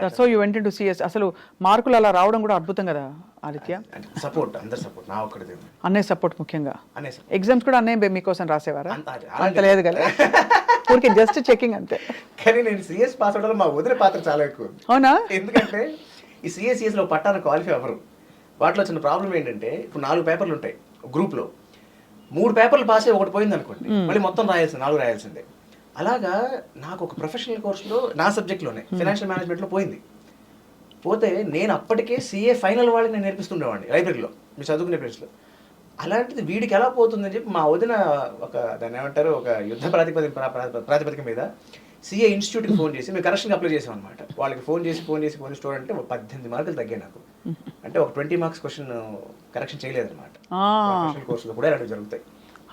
That's how you vent into CS. అసలు మార్కులు అలా రావడం కూడా అద్భుతం కదా ఆదిత్య. సపోర్ట్, అందరి సపోర్ట్, నా ఒక్కడిది, అన్నయ్య సపోర్ట్ ముఖ్యంగా. అన్నయ్య ఎగ్జామ్స్ కూడా అన్నయ్య మీకోసం రాసేవారా? అంత లేదు కదా, ఊరికి జస్ట్ చెకింగ్ అంతే. కానీ నేను సిఎస్ పాస్ అవడంలో మా వదిలే పాత్ర చాలా ఎక్కువ. అవునా? ఎందుకంటే ఈ సిఎస్సిఎస్లో పట్టాన క్వాలిఫై అవ్వరు. వాటిలో వచ్చిన ప్రాబ్లం ఏంటంటే, ఇప్పుడు 4 పేపర్లు ఉంటాయి గ్రూప్లో, 3 పేపర్లు పాస్ అయ్యి ఒకటి పోయింది అనుకోండి, మళ్ళీ మొత్తం రాయాల్సింది, 4 రాయాల్సిందే. అలాగా నాకు ఒక ప్రొఫెషనల్ కోర్సులో నా సబ్జెక్ట్లోనే ఫైనాన్షియల్ మేనేజ్మెంట్లో పోయింది. పోతే నేను అప్పటికే సిఏ ఫైనల్ వాళ్ళకి నేను నేర్పిస్తుండేవాడిని లైబ్రరీలో, మీరు చదువుకునే ప్లేస్లో. అలాంటిది వీడికి ఎలా పోతుందని చెప్పి మా వదిన ఒక దాన్ని ఏమంటారు, ఒక యుద్ధ ప్రాతిపదిక మీద సిఏ ఇన్స్టిట్యూట్కి ఫోన్ చేసి మేము కరెక్షన్కి అప్లై చేసాం అనమాట. వాళ్ళకి ఫోన్ చేసి స్టూడెంట్ 18 మార్కులు తగ్గాయి నాకు. అంటే ఒక 20 మార్క్స్ క్వశ్చన్ కరెక్షన్ చేయలేదన్నమాట. ప్రొఫెషనల్ కోర్సులో కూడా ఇలాంటివి జరుగుతాయి.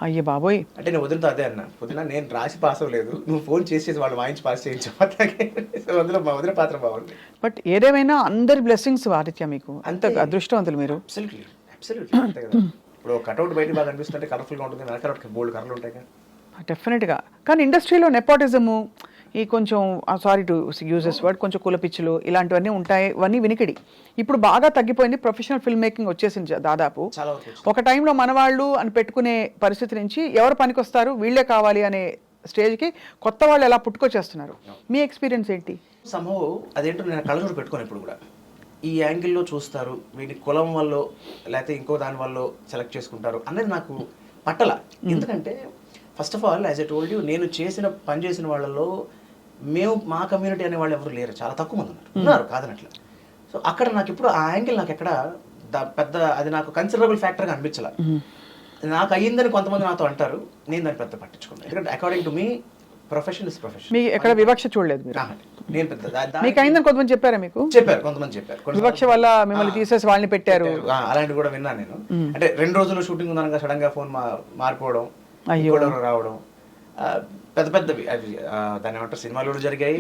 అయ్యే బాబోయ్. అంటే నేను వదిలితో అదే అన్నా, వదిన నేను రాసి పాస్ అవ్వలేదు, నువ్వు ఫోన్ చేసి వాళ్ళు వాయించి పాస్ చేయించు. అందులో మా వదిన పాత్ర బాగుంది. బట్ ఏదేమైనా అందరి బ్లెస్సింగ్స్ ఆదిత్య, మీకు అంత అదృష్టవంతులు మీరు. అబ్సల్యూట్లీ అంతే కదా. ఇప్పుడు కట్అవుట్ బయట బాగా అనిపిస్తుంటే కలర్ఫుల్గా ఉంటుంది, వెనకాల బోల్డ్ కలర్లు ఉంటాయి కదా. డెఫినెట్గా. కానీ ఇండస్ట్రీలో నెపోటిజము, ఈ కొంచెం సారీ టు యూజెస్ వర్డ్, కొంచెం కులపిచ్చులు ఇలాంటివన్నీ ఉంటాయి, ఇవన్నీ వినికిడి. ఇప్పుడు బాగా తగ్గిపోయింది, ప్రొఫెషనల్ ఫిల్మ్ మేకింగ్ వచ్చేసింది దాదాపు. ఒక టైంలో మనవాళ్ళు అని పెట్టుకునే పరిస్థితి నుంచి ఎవరు పనికొస్తారు వీళ్ళే కావాలి అనే స్టేజ్కి కొత్త వాళ్ళు ఎలా పుట్టుకొచ్చేస్తున్నారు. మీ ఎక్స్పీరియన్స్ ఏంటి? సంభవం అదేంటో నేను కళ్ళజోడు పెట్టుకోను ఇప్పుడు కూడా. ఈ యాంగిల్లో చూస్తారు, వీడి కులం వల్ల లేకపోతే ఇంకో దాని వల్ల సెలెక్ట్ చేసుకుంటారు అనేది నాకు పట్టల. ఎందుకంటే first of all as a told you, నేను పని చేసిన వాళ్ళలో మా కమ్యూనిటీ అనే వాళ్ళు ఎవరు లేరు, చాలా తక్కువ మంది ఉన్నారు కాదనట్ల. సో అక్కడ నాకు ఇప్పుడు ఆ యాంగిల్ నాకు ఎక్కడ పెద్ద అది నాకు కన్సిడరబుల్ ఫ్యాక్టర్గా అనిపించాల. నాకు అయ్యిందని కొంతమంది నాతో అంటారు, నేను దాన్ని పెద్ద పట్టించుకున్నాను. ఎందుకంటే according to me profession is profession. మీకు ఎక్కడ వివక్ష చూడలేదు మీరు? నేను పెద్ద మీకు అయిందని కొంతమంది చెప్పారా? మీకు చెప్పారు, కొంతమంది చెప్పారు, వివక్ష వల్ల మిమ్మల్ని తీసేసి వాళ్ళని పెట్టారు, అలాంటివి కూడా విన్నాను నేను. అంటే 2 రోజులు షూటింగ్ ఉందనగా సడన్ గా ఫోన్ మారిపోవడం, రావడం, పెద్ద పెద్దవి అవి దాని ఏమంటారు, సినిమాలు కూడా జరిగాయి,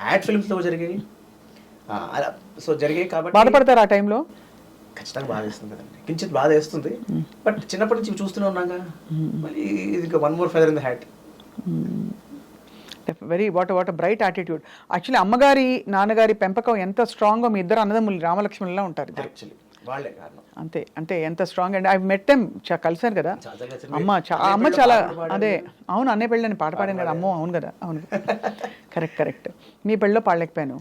యాడ్ ఫిల్మ్స్ లో జరిగాయి. సో జరిగాయి కాబట్టి బాధపడతారు ఆ టైంలో. ఖచ్చితంగా బాధ వేస్తుంది కదండి, కించిత్ బాధ వేస్తుంది. బట్ చిన్నప్పటి నుంచి చూస్తూనే ఉన్నాగా, మళ్ళీ ఇది ఇంకా one more feather in the hat. What bright attitude. Actually అమ్మగారి నాన్నగారి పెంపకం ఎంత స్ట్రాంగో మీ ఇద్దరు అన్నదమ్ములు రామలక్ష్మణులా ఉంటారు ఇద్దరు. యాక్చువల్లీ వాళ్ళే కారణం. అంతే అంటే ఎంత స్ట్రాంగ్ అండి. ఐ మెట్ దెమ్, కలిసాను కదా అమ్మ చాలా అదే అవును అన్నయ్య పెళ్ళని పాట పాడాను కదా. అమ్మో అవును కదా, అవును కరెక్ట్. మీ పెళ్ళిలో పాడలేకపోయాను,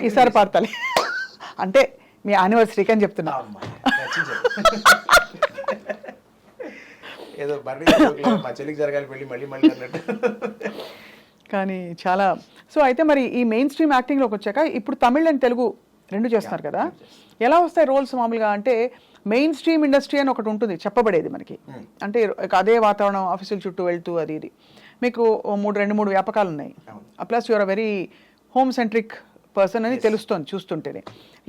ఈసారి పాడతాలి. అంటే మీ యానివర్సరీకి అని చెప్తున్నా. ఏదో మా చెల్లికి జరగాలి పెళ్ళి మళ్ళీ మళ్ళీ అన్నట్టు. కానీ చాలా. సో అయితే మరి ఈ మెయిన్ స్ట్రీమ్ యాక్టింగ్లోకి వచ్చాక ఇప్పుడు తమిళ్ అండ్ తెలుగు రెండు చేస్తున్నారు కదా, ఎలా వస్తాయి రోల్స్ మామూలుగా? అంటే మెయిన్ స్ట్రీమ్ ఇండస్ట్రీ అని ఒకటి ఉంటుంది చెప్పబడేది మనకి, అంటే అదే వాతావరణం, ఆఫీసుల చుట్టూ వెళ్తూ అది ఇది. మీకు రెండు మూడు వ్యాపకాలు ఉన్నాయి, plus your a very home centric person అని తెలుస్తుంది చూస్తుంటేనే.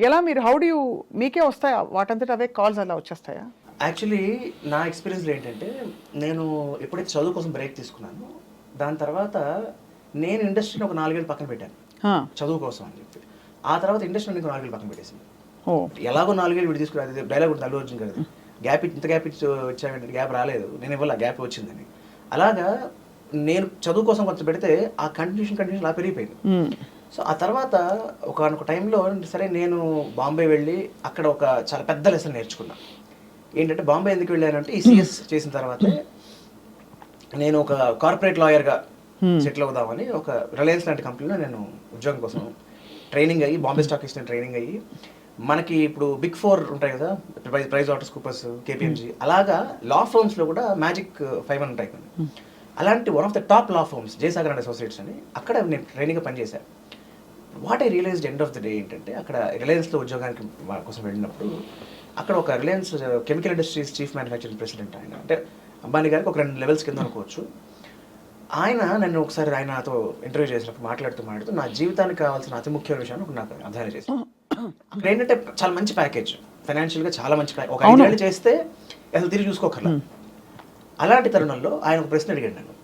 ఎలా మీరు మీకే వస్తాయా వాటంతట అవే కాల్స్ అలా వచ్చేస్తాయా? యాక్చువల్లీ నా ఎక్స్పీరియన్స్లో ఏంటంటే, నేను ఎప్పుడైతే చదువు కోసం బ్రేక్ తీసుకున్నాను, దాని తర్వాత నేను ఇండస్ట్రీని ఒక 4 ఏళ్ళు పక్కన పెట్టాను చదువు కోసం అని చెప్పి. ఆ తర్వాత ఇండస్ట్రీ ఇంకో 4 ఏళ్ళు పక్కన పెట్టేసింది. ఎలాగో 4 ఏళ్ళు విడి తీసుకురాదు, డైలాగ్ కూడా అల్లు అర్జున్ కదా, ఇంత గ్యాప్ ఇచ్చామంటే గ్యాప్ రాలేదు, నేను ఇవ్వాలి గ్యాప్ వచ్చిందని. అలాగా నేను చదువు కోసం కొంచెం పెడితే ఆ కంటిన్యూషన్ అలా పెరిగిపోయింది. సో ఆ తర్వాత ఒక టైంలో సరే నేను బాంబే వెళ్ళి అక్కడ ఒక చాలా పెద్ద లెసన్ నేర్చుకున్నా. ఏంటంటే బాంబే ఎందుకు వెళ్ళానంటే, ఈ సిఎస్ చేసిన తర్వాతే నేను ఒక కార్పొరేట్ లాయర్గా సెటిల్ అవుదామని ఒక రిలయన్స్ లాంటి కంపెనీలో నేను ఉద్యోగం కోసం ట్రైనింగ్ అయ్యి, బాంబే స్టాక్ ఎక్స్చేంజ్ ట్రైనింగ్ అయ్యి, మనకి ఇప్పుడు బిగ్ 4 ఉంటాయి కదా, ప్రైస్ వాటర్స్ కూపర్స్, కేపీఎంజీ, అలాగా లా ఫర్మ్స్లో కూడా మ్యాజిక్ 5 ఉంటాయి కొన్ని. అలాంటి one of the top law firms Jayasagar and associates అని, అక్కడ నేను ట్రైనింగ్గా పనిచేశాను. What I realized end of the day ఏంటంటే, అక్కడ రిలయన్స్లో ఉద్యోగానికి కోసం వెళ్ళినప్పుడు అక్కడ ఒక Reliance chemical industries chief manufacturing president ఆయన, అంటే అంబానీ గారికి ఒక 2 లెవెల్స్ కింద అనుకోవచ్చు. ఆయన నన్ను ఒకసారి నాతో ఇంటర్వ్యూ చేసినప్పుడు మాట్లాడుతూ నా జీవితానికి కావాల్సిన అతి ముఖ్యమైన విషయాన్ని నాకు అర్థం చేశాను. అక్కడ ఏంటంటే చాలా మంచి ప్యాకేజ్, ఫైనాన్షియల్గా చాలా మంచి ప్యాకేజ్, ఒక 5 ఏళ్ళు చేస్తే అసలు తిరిగి చూసుకోకర్లా. అలాంటి తరుణంలో ఆయన ఒక ప్రశ్న అడిగాడు నన్ను.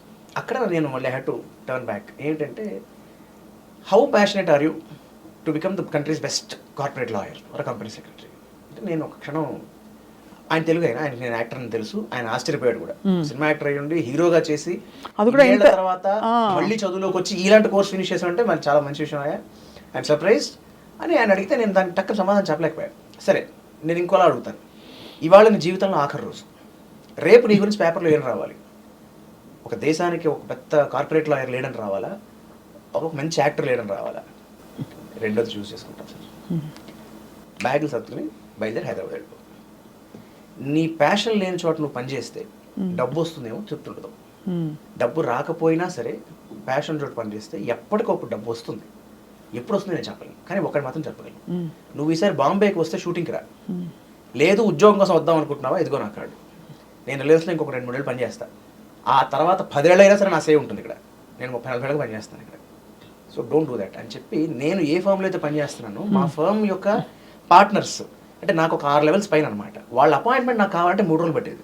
అక్కడ నేను మళ్ళీ హ్యాడ్ టు టర్న్ బ్యాక్. ఏంటంటే, how passionate are you to become the country's best corporate lawyer or company secretary? అంటే నేను ఒక క్షణం, ఆయన తెలుగు అయినా ఆయనకి నేను యాక్టర్ అని తెలుసు, ఆయన ఆశ్చర్యపోయాడు కూడా. సినిమా యాక్టర్ అయ్యి ఉండి హీరోగా చేసి తర్వాత మళ్ళీ చదువులోకి వచ్చి ఇలాంటి కోర్స్ ఫినిష్ చేసామంటే మరి చాలా మంచి విషయం. ఐఎమ్ సర్ప్రైజ్డ్ అని ఆయన అడిగితే నేను దానికి టక్కన సమాధానం చెప్పలేకపోయాను. సరే నేను ఇంకోలా అడుగుతాను, ఇవాళ నీ జీవితంలో ఆఖరి రోజు, రేపు నీ గురించి పేపర్లో ఏం రావాలి? ఒక దేశానికి ఒక పెద్ద కార్పొరేట్ లాయర్ లేడని రావాలా, ఒక మంచి యాక్టర్ లేడని రావాలా? రెండోది చూస్ చేసుకుంటాం సార్. బ్యాగులు సర్దుకుని బయలుదేరి హైదరాబాద్ వెళ్ళిపో. నీ ప్యాషన్ లేని చోట నువ్వు పనిచేస్తే డబ్బు వస్తుందేమో చెప్తుండదు. డబ్బు రాకపోయినా సరే ప్యాషన్ చోట పనిచేస్తే ఎప్పటికప్పుడు డబ్బు వస్తుంది. ఎప్పుడు వస్తుంది నేను చెప్పలేను, కానీ ఒకటి మాత్రం చెప్పగలను, నువ్వు ఈసారి బాంబేకి వస్తే షూటింగ్కి రా. లేదు ఉద్యోగం కోసం వద్దాం అనుకుంటున్నావా, ఇదిగో నా కార్డు. నేను రిలయన్స్లో ఇంకొక 2-3 ఏళ్ళు పనిచేస్తాను. ఆ తర్వాత 10 ఏళ్ళు అయినా సరే నా సేవ్ ఉంటుంది ఇక్కడ. నేను 30-40 ఏళ్ళకి పనిచేస్తాను ఇక్కడ. సో డోంట్ డూ దట్ అని చెప్పి, నేను ఏ ఫర్మ్లో అయితే పనిచేస్తున్నానో మా ఫర్మ్ యొక్క పార్ట్నర్స్, అంటే నాకు ఒక 6 లెవెల్స్ పైన అనమాట, వాళ్ళ అపాయింట్మెంట్ నాకు కావాలంటే 3 రోజులు పట్టేది.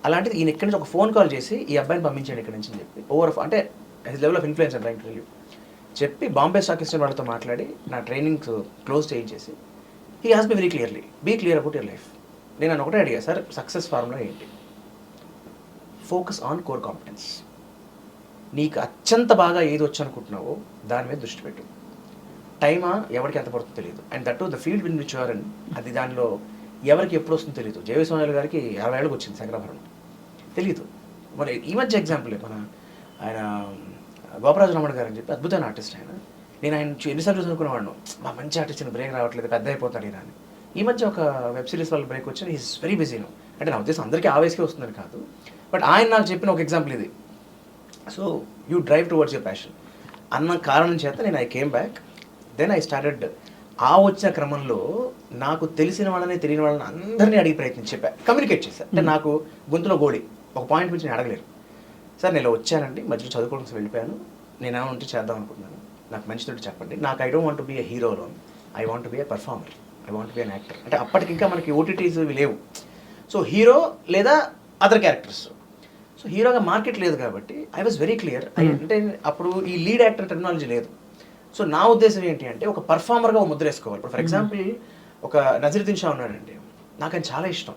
అలాంటిది ఈయన ఇక్కడి నుంచి ఒక ఫోన్ కాల్ చేసి ఈ అబ్బాయిని పంపించండి ఇక్కడ నుంచి అని చెప్పి, అంటే his level of influence and trying to you చెప్పి బాంబే స్టాక్ ఎక్స్చేంజ్ వాళ్ళతో మాట్లాడి నా ట్రైనింగ్ క్లోజ్ చేయించేసి, he has be very clearly, be clear about your life. నేను నన్ను ఒకటే అడిగా, సార్ సక్సెస్ ఫార్ములా ఏంటి? Focus on core competence. నీకు అత్యంత బాగా ఏది వచ్చు అనుకుంటున్నావో దాని మీద దృష్టి పెట్టు. టైమా ఎవరికి ఎంత పడుతుందో తెలియదు, and that the field in which you're in, అది దానిలో ఎవరికి ఎప్పుడు వస్తుందో తెలియదు. జయస్వామి గారికి 50 ఏళ్ళకి వచ్చింది శంకరాభరణం, తెలియదు. మరి ఈ మధ్య ఎగ్జాంపుల్ ఆయన గోపరాజు రమణ గారు అని చెప్పి అద్భుతమైన ఆర్టిస్ట్ ఆయన. నేను ఆయన ఎన్నిసార్లు చదువుకునేవాడు, మా మంచి ఆర్టిస్ట్ బ్రేక్ రావట్లేదు, పెద్ద అయిపోతాడు ఈయన అని. ఈ మధ్య ఒక వెబ్ సిరీస్ వల్ల బ్రేక్ వచ్చి ఈజ్ వెరీ బిజీ. అంటే నా ఉద్దేశం అందరికీ ఆ వయసుకే వస్తుందని కాదు, బట్ ఆయన నాకు చెప్పిన ఒక ఎగ్జాంపుల్ ఇది. So you drive towards your passion అన్న కారణం చేత నేను I came back. Then I started. ఆ వచ్చిన క్రమంలో నాకు తెలిసిన వాళ్ళని తెలియని వాళ్ళని అందరినీ అడిగి ప్రయత్నించి చెప్పాను, కమ్యూనికేట్ చేశాను. అంటే నాకు గొంతులో గోడి ఒక పాయింట్ గురించి నేను అడగలేరు. సార్ నేను ఇలా వచ్చానండి, మధ్యలో చదువుకోవడానికి వెళ్ళిపోయాను, నేను ఏమంటే చేద్దాం అనుకుంటున్నాను, నాకు మంచితోటి చెప్పండి. నాకు I don't want to be a hero alone, I want to be a performer, I want to be an actor. అంటే అప్పటికి ఇంకా మనకి ఓటీటీస్ లేవు, సో హీరో లేదా అదర్ క్యారెక్టర్స్. సో హీరోగా మార్కెట్ లేదు కాబట్టి ఐ వాజ్ వెరీ క్లియర్. అంటే అప్పుడు ఈ లీడ్ యాక్టర్ టెక్నాలజీ లేదు. సో నా ఉద్దేశం ఏంటి అంటే, ఒక పర్ఫార్మర్గా ఒక ముద్ర వేసుకోవాలి. ఇప్పుడు ఫర్ ఎగ్జాంపుల్ ఒక నజరుద్దీన్ షా ఉన్నాడండి, నాకు ఆయన చాలా ఇష్టం.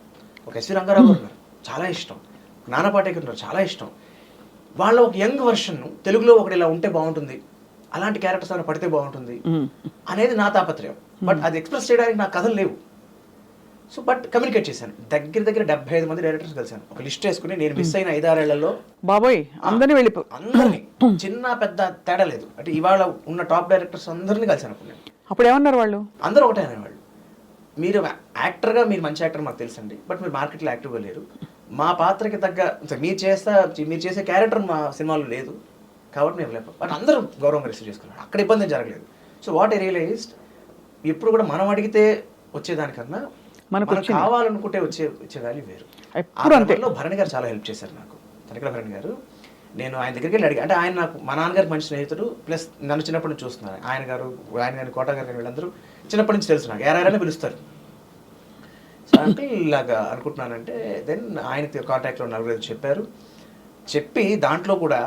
ఒక ఎస్వి రంగారావు గారు ఉన్నారు, చాలా ఇష్టం. నానా పాటేకర్ ఉన్నారు, చాలా ఇష్టం. వాళ్ళ ఒక యంగ్ వర్షన్ తెలుగులో ఒకటి ఇలా ఉంటే బాగుంటుంది, అలాంటి క్యారెక్టర్స్ ఏమైనా పడితే బాగుంటుంది అనేది నా తాపత్రయం. బట్ అది ఎక్స్ప్రెస్ చేయడానికి నా కథలు లేవు. సో బట్ కమ్యూనికేట్ చేశాను. దగ్గర 75 మంది డైరెక్టర్స్ కలిసాను. ఒక లిస్ట్ వేసుకుని నేను మిస్ అయిన 5-6 ఏళ్లలో బాబోయ్ అందరినీ వెళ్ళిపో అందరినీ, చిన్న పెద్ద తేడా లేదు. అంటే ఇవాళ ఉన్న టాప్ డైరెక్టర్స్ అందరినీ కలిసాను అప్పుడు నేను. అప్పుడు ఏమన్నారు వాళ్ళు? అందరూ ఒకటే అనేవాళ్ళు, మీరు యాక్టర్గా మీరు మంచి యాక్టర్ మాకు తెలుసండి, బట్ మీరు మార్కెట్లో యాక్టివ్గా లేరు. మా పాత్రకి తగ్గ మీరు చేసే క్యారెక్టర్ మా సినిమాలో లేదు కాబట్టి మేము లేకపోతే, బట్ అందరూ గౌరవంగా రిసీవ్ చేసుకున్నారు. అక్కడ ఇబ్బంది ఏం జరగలేదు. సో వాట్ ఐ రియలైజ్డ్, ఎప్పుడు కూడా మనం అడిగితే వచ్చేదానికన్నా మనకు కావాలనుకుంటే వచ్చే వాల్యూ వేరు. ఎప్పుడు అంతే. భరణి గారు చాలా హెల్ప్ చేశారు నాకు, తనికల భరణి గారు. నేను ఆయన దగ్గరికి వెళ్ళి అడిగా, అంటే ఆయన నాకు మా నాన్నగారికి మంచి స్నేహితుడు, ప్లస్ నన్ను చిన్నప్పటి నుంచి చూస్తున్నారు. ఆయన గారు కోట గారు వీళ్ళందరూ చిన్నప్పటి నుంచి తెలుసు నాకు, యారాయని పిలుస్తారు. సో అంటే ఇలాగా అనుకుంటున్నానంటే దెన్ ఆయన కాంటాక్ట్లో 4 చెప్పారు. చెప్పి దాంట్లో కూడా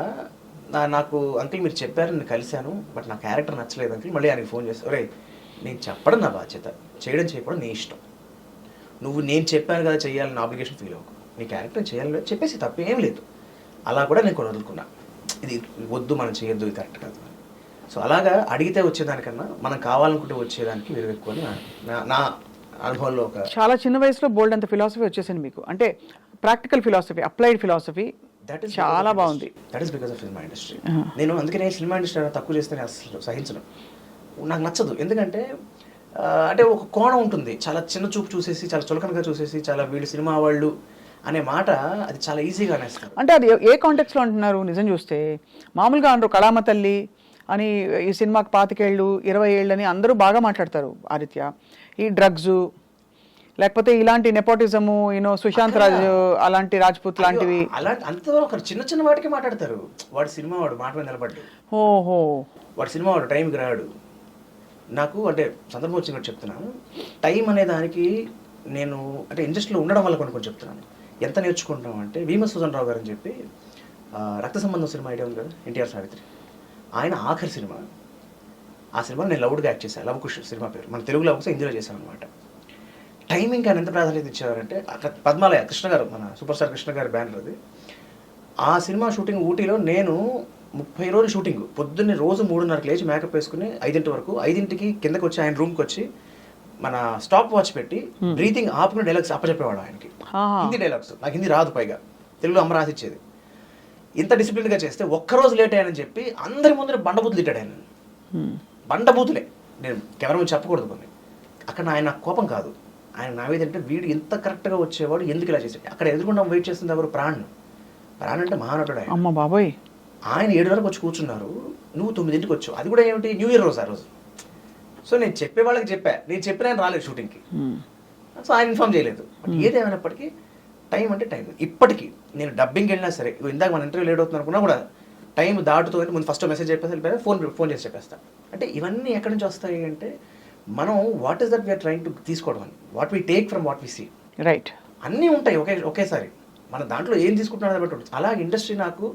నాకు అంకిల్ మీరు చెప్పారు, నేను కలిశాను, బట్ నా క్యారెక్టర్ నచ్చలేదు అంకిల్. మళ్ళీ ఆయనకి ఫోన్ చేస్తాను, రే నేను చెప్పడం నా బాధ్యత, చేయకపోవడం నీ ఇష్టం. నువ్వు నేను చెప్పాను కదా చేయాలని ఆబ్లిగేషన్ ఫీల్ అవ్వకు, నీ క్యారెక్టర్ చేయాలని చెప్పేసి తప్పేం లేదు. అలా కూడా నేను కొన్ని వదులుకున్నా, ఇది వద్దు మనం చేయొద్దు, ఇది కరెక్ట్ కాదు. సో అలాగా అడిగితే వచ్చేదానికన్నా మనం కావాలనుకుంటే వచ్చేదానికి విలువ ఎక్కువ అని నా అనుభవంలో. ఒక చాలా చిన్న వయసులో బోల్డ్ అంత ఫిలాసఫీ వచ్చేసింది మీకు, అంటే ప్రాక్టికల్ ఫిలాసఫీ, అప్లైడ్ ఫిలాసఫీ. చాలా బాగుంది. That is because of cinema industry. నేను అందుకనే సినిమా ఇండస్ట్రీ తక్కువ చేస్తే నేను అసలు సహించను, నాకు నచ్చదు. ఎందుకంటే అంటే ఒక కోణం ఉంటుంది, చాలా చిన్న చూపు చూసేసి, చాలా చులకనగా చూసేసి, చాలా వీళ్ళు సినిమా వాళ్ళు అనే మాట అది చాలా ఈజీగా అనేస్తారు. అంటే అది ఏ కాంటెక్స్లో అంటున్నారు? నిజం చూస్తే మామూలుగా అంటారు కళామ తల్లి అని, ఈ సినిమాకి 25 ఏళ్ళు 20 ఏళ్ళు అని అందరూ బాగా మాట్లాడతారు ఆదిత్య. ఈ డ్రగ్స్ లేకపోతే ఇలాంటి నెపోటిజము, సుశాంత్ రాజ్ అలాంటి రాజ్పూత్ లాంటివి, అలాంటి అంతవరకు ఒక చిన్న వాటికి మాట్లాడతారు. వాడు సినిమా వాడు మాట మీద నిలబడ్డాడు, ఓహో వాడు సినిమా వాడు టైంకి రాడు. నాకు అంటే సందర్భం వచ్చినట్టు చెప్తున్నాను, టైం అనే దానికి నేను అంటే ఇండస్ట్రీలో ఉండడం వల్ల కొన్ని చెప్తున్నాను. ఎంత నేర్చుకుంటాం అంటే భీమ సుజన్ రావు గారు అని చెప్పి రక్త సంబంధం సినిమా ఐడియా ఉంది కదా, ఎన్టీఆర్ సావిత్రి, ఆయన ఆఖరి సినిమా. ఆ సినిమా నేను లౌడ్గా యాక్ట్ చేశాను, లవ్ కుష్ సినిమా పేరు, మన తెలుగులో ఒకసారి హిందీలో చేశాను అనమాట. టైమింగ్ ఆయన ఎంత ప్రాధాన్యత ఇచ్చేవారంటే, అక్కడ పద్మాలయ కృష్ణ గారు, మన సూపర్ స్టార్ కృష్ణ గారి బ్యానర్ అది. ఆ సినిమా షూటింగ్ ఊటీలో నేను 30 రోజులు షూటింగ్, పొద్దున్నే రోజు 3:30కి లేచి మేకప్ వేసుకుని 5 వరకు, 5కి కిందకి వచ్చి ఆయన రూమ్కి వచ్చి మన స్టాప్ వాచ్ పెట్టి బ్రీతింగ్ ఆపుకుని డైలాగ్స్ అప్పచెప్పేవాడు ఆయనకి, హిందీ డైలాగ్స్. నాకు హిందీ రాదు, పైగా తెలుగులో అమ్మ రాసిచ్చేది. ఇంత డిసిప్లిన్గా చేస్తే ఒక్కరోజు లేట్ అయ్యానని చెప్పి అందరి ముందు బండబూతులు తిట్టాడు ఆయన. బండబూతులే, నేను కెమెరా ముందు చెప్పకూడదు కొన్ని. అక్కడ ఆయన నాకు కోపం కాదు, ఆయన నా మీద అంటే వీడు ఇంత కరెక్ట్గా వచ్చేవాడు ఎందుకు ఇలా చేసాడు. అక్కడ ఎదురుకుండా వెయిట్ చేస్తుంది ఎవరు? ప్రాణ్ అంటే మహానటుడు ఆయన. అమ్మ బాబోయ్, ఆయన 7 వరకు వచ్చి కూర్చున్నారు, నువ్వు 9కి వచ్చావు. అది కూడా ఏమిటి, న్యూ ఇయర్ రోజు ఆ రోజు. సో నేను చెప్పే వాళ్ళకి నేను చెప్పిన ఆయన రాలేదు షూటింగ్కి, సో ఆయన ఇన్ఫార్మ్ చేయలేదు. బట్ ఏదేమైనప్పటికీ టైం అంటే టైం. ఇప్పటికీ నేను డబ్బింగ్ వెళ్ళినా సరే, ఇందాక మన ఇంటర్వ్యూ లేట్ అవుతుంది అనుకున్నా కూడా టైం దాటుతూ ముందు ఫస్ట్ మెసేజ్ చెప్పేసి వెళ్ళిపోయినా ఫోన్ చేసి చెప్పేస్తాను. అంటే ఇవన్నీ ఎక్కడి నుంచి వస్తాయి అంటే, మనం what is that we're trying to తీసుకోవడం అని, what we take from what we see. Right, అన్నీ ఉంటాయి ఒకేసారి, మన దాంట్లో ఏం తీసుకుంటున్నారో బట్టి ఉంటుంది. అలాగే ఇండస్ట్రీ నాకు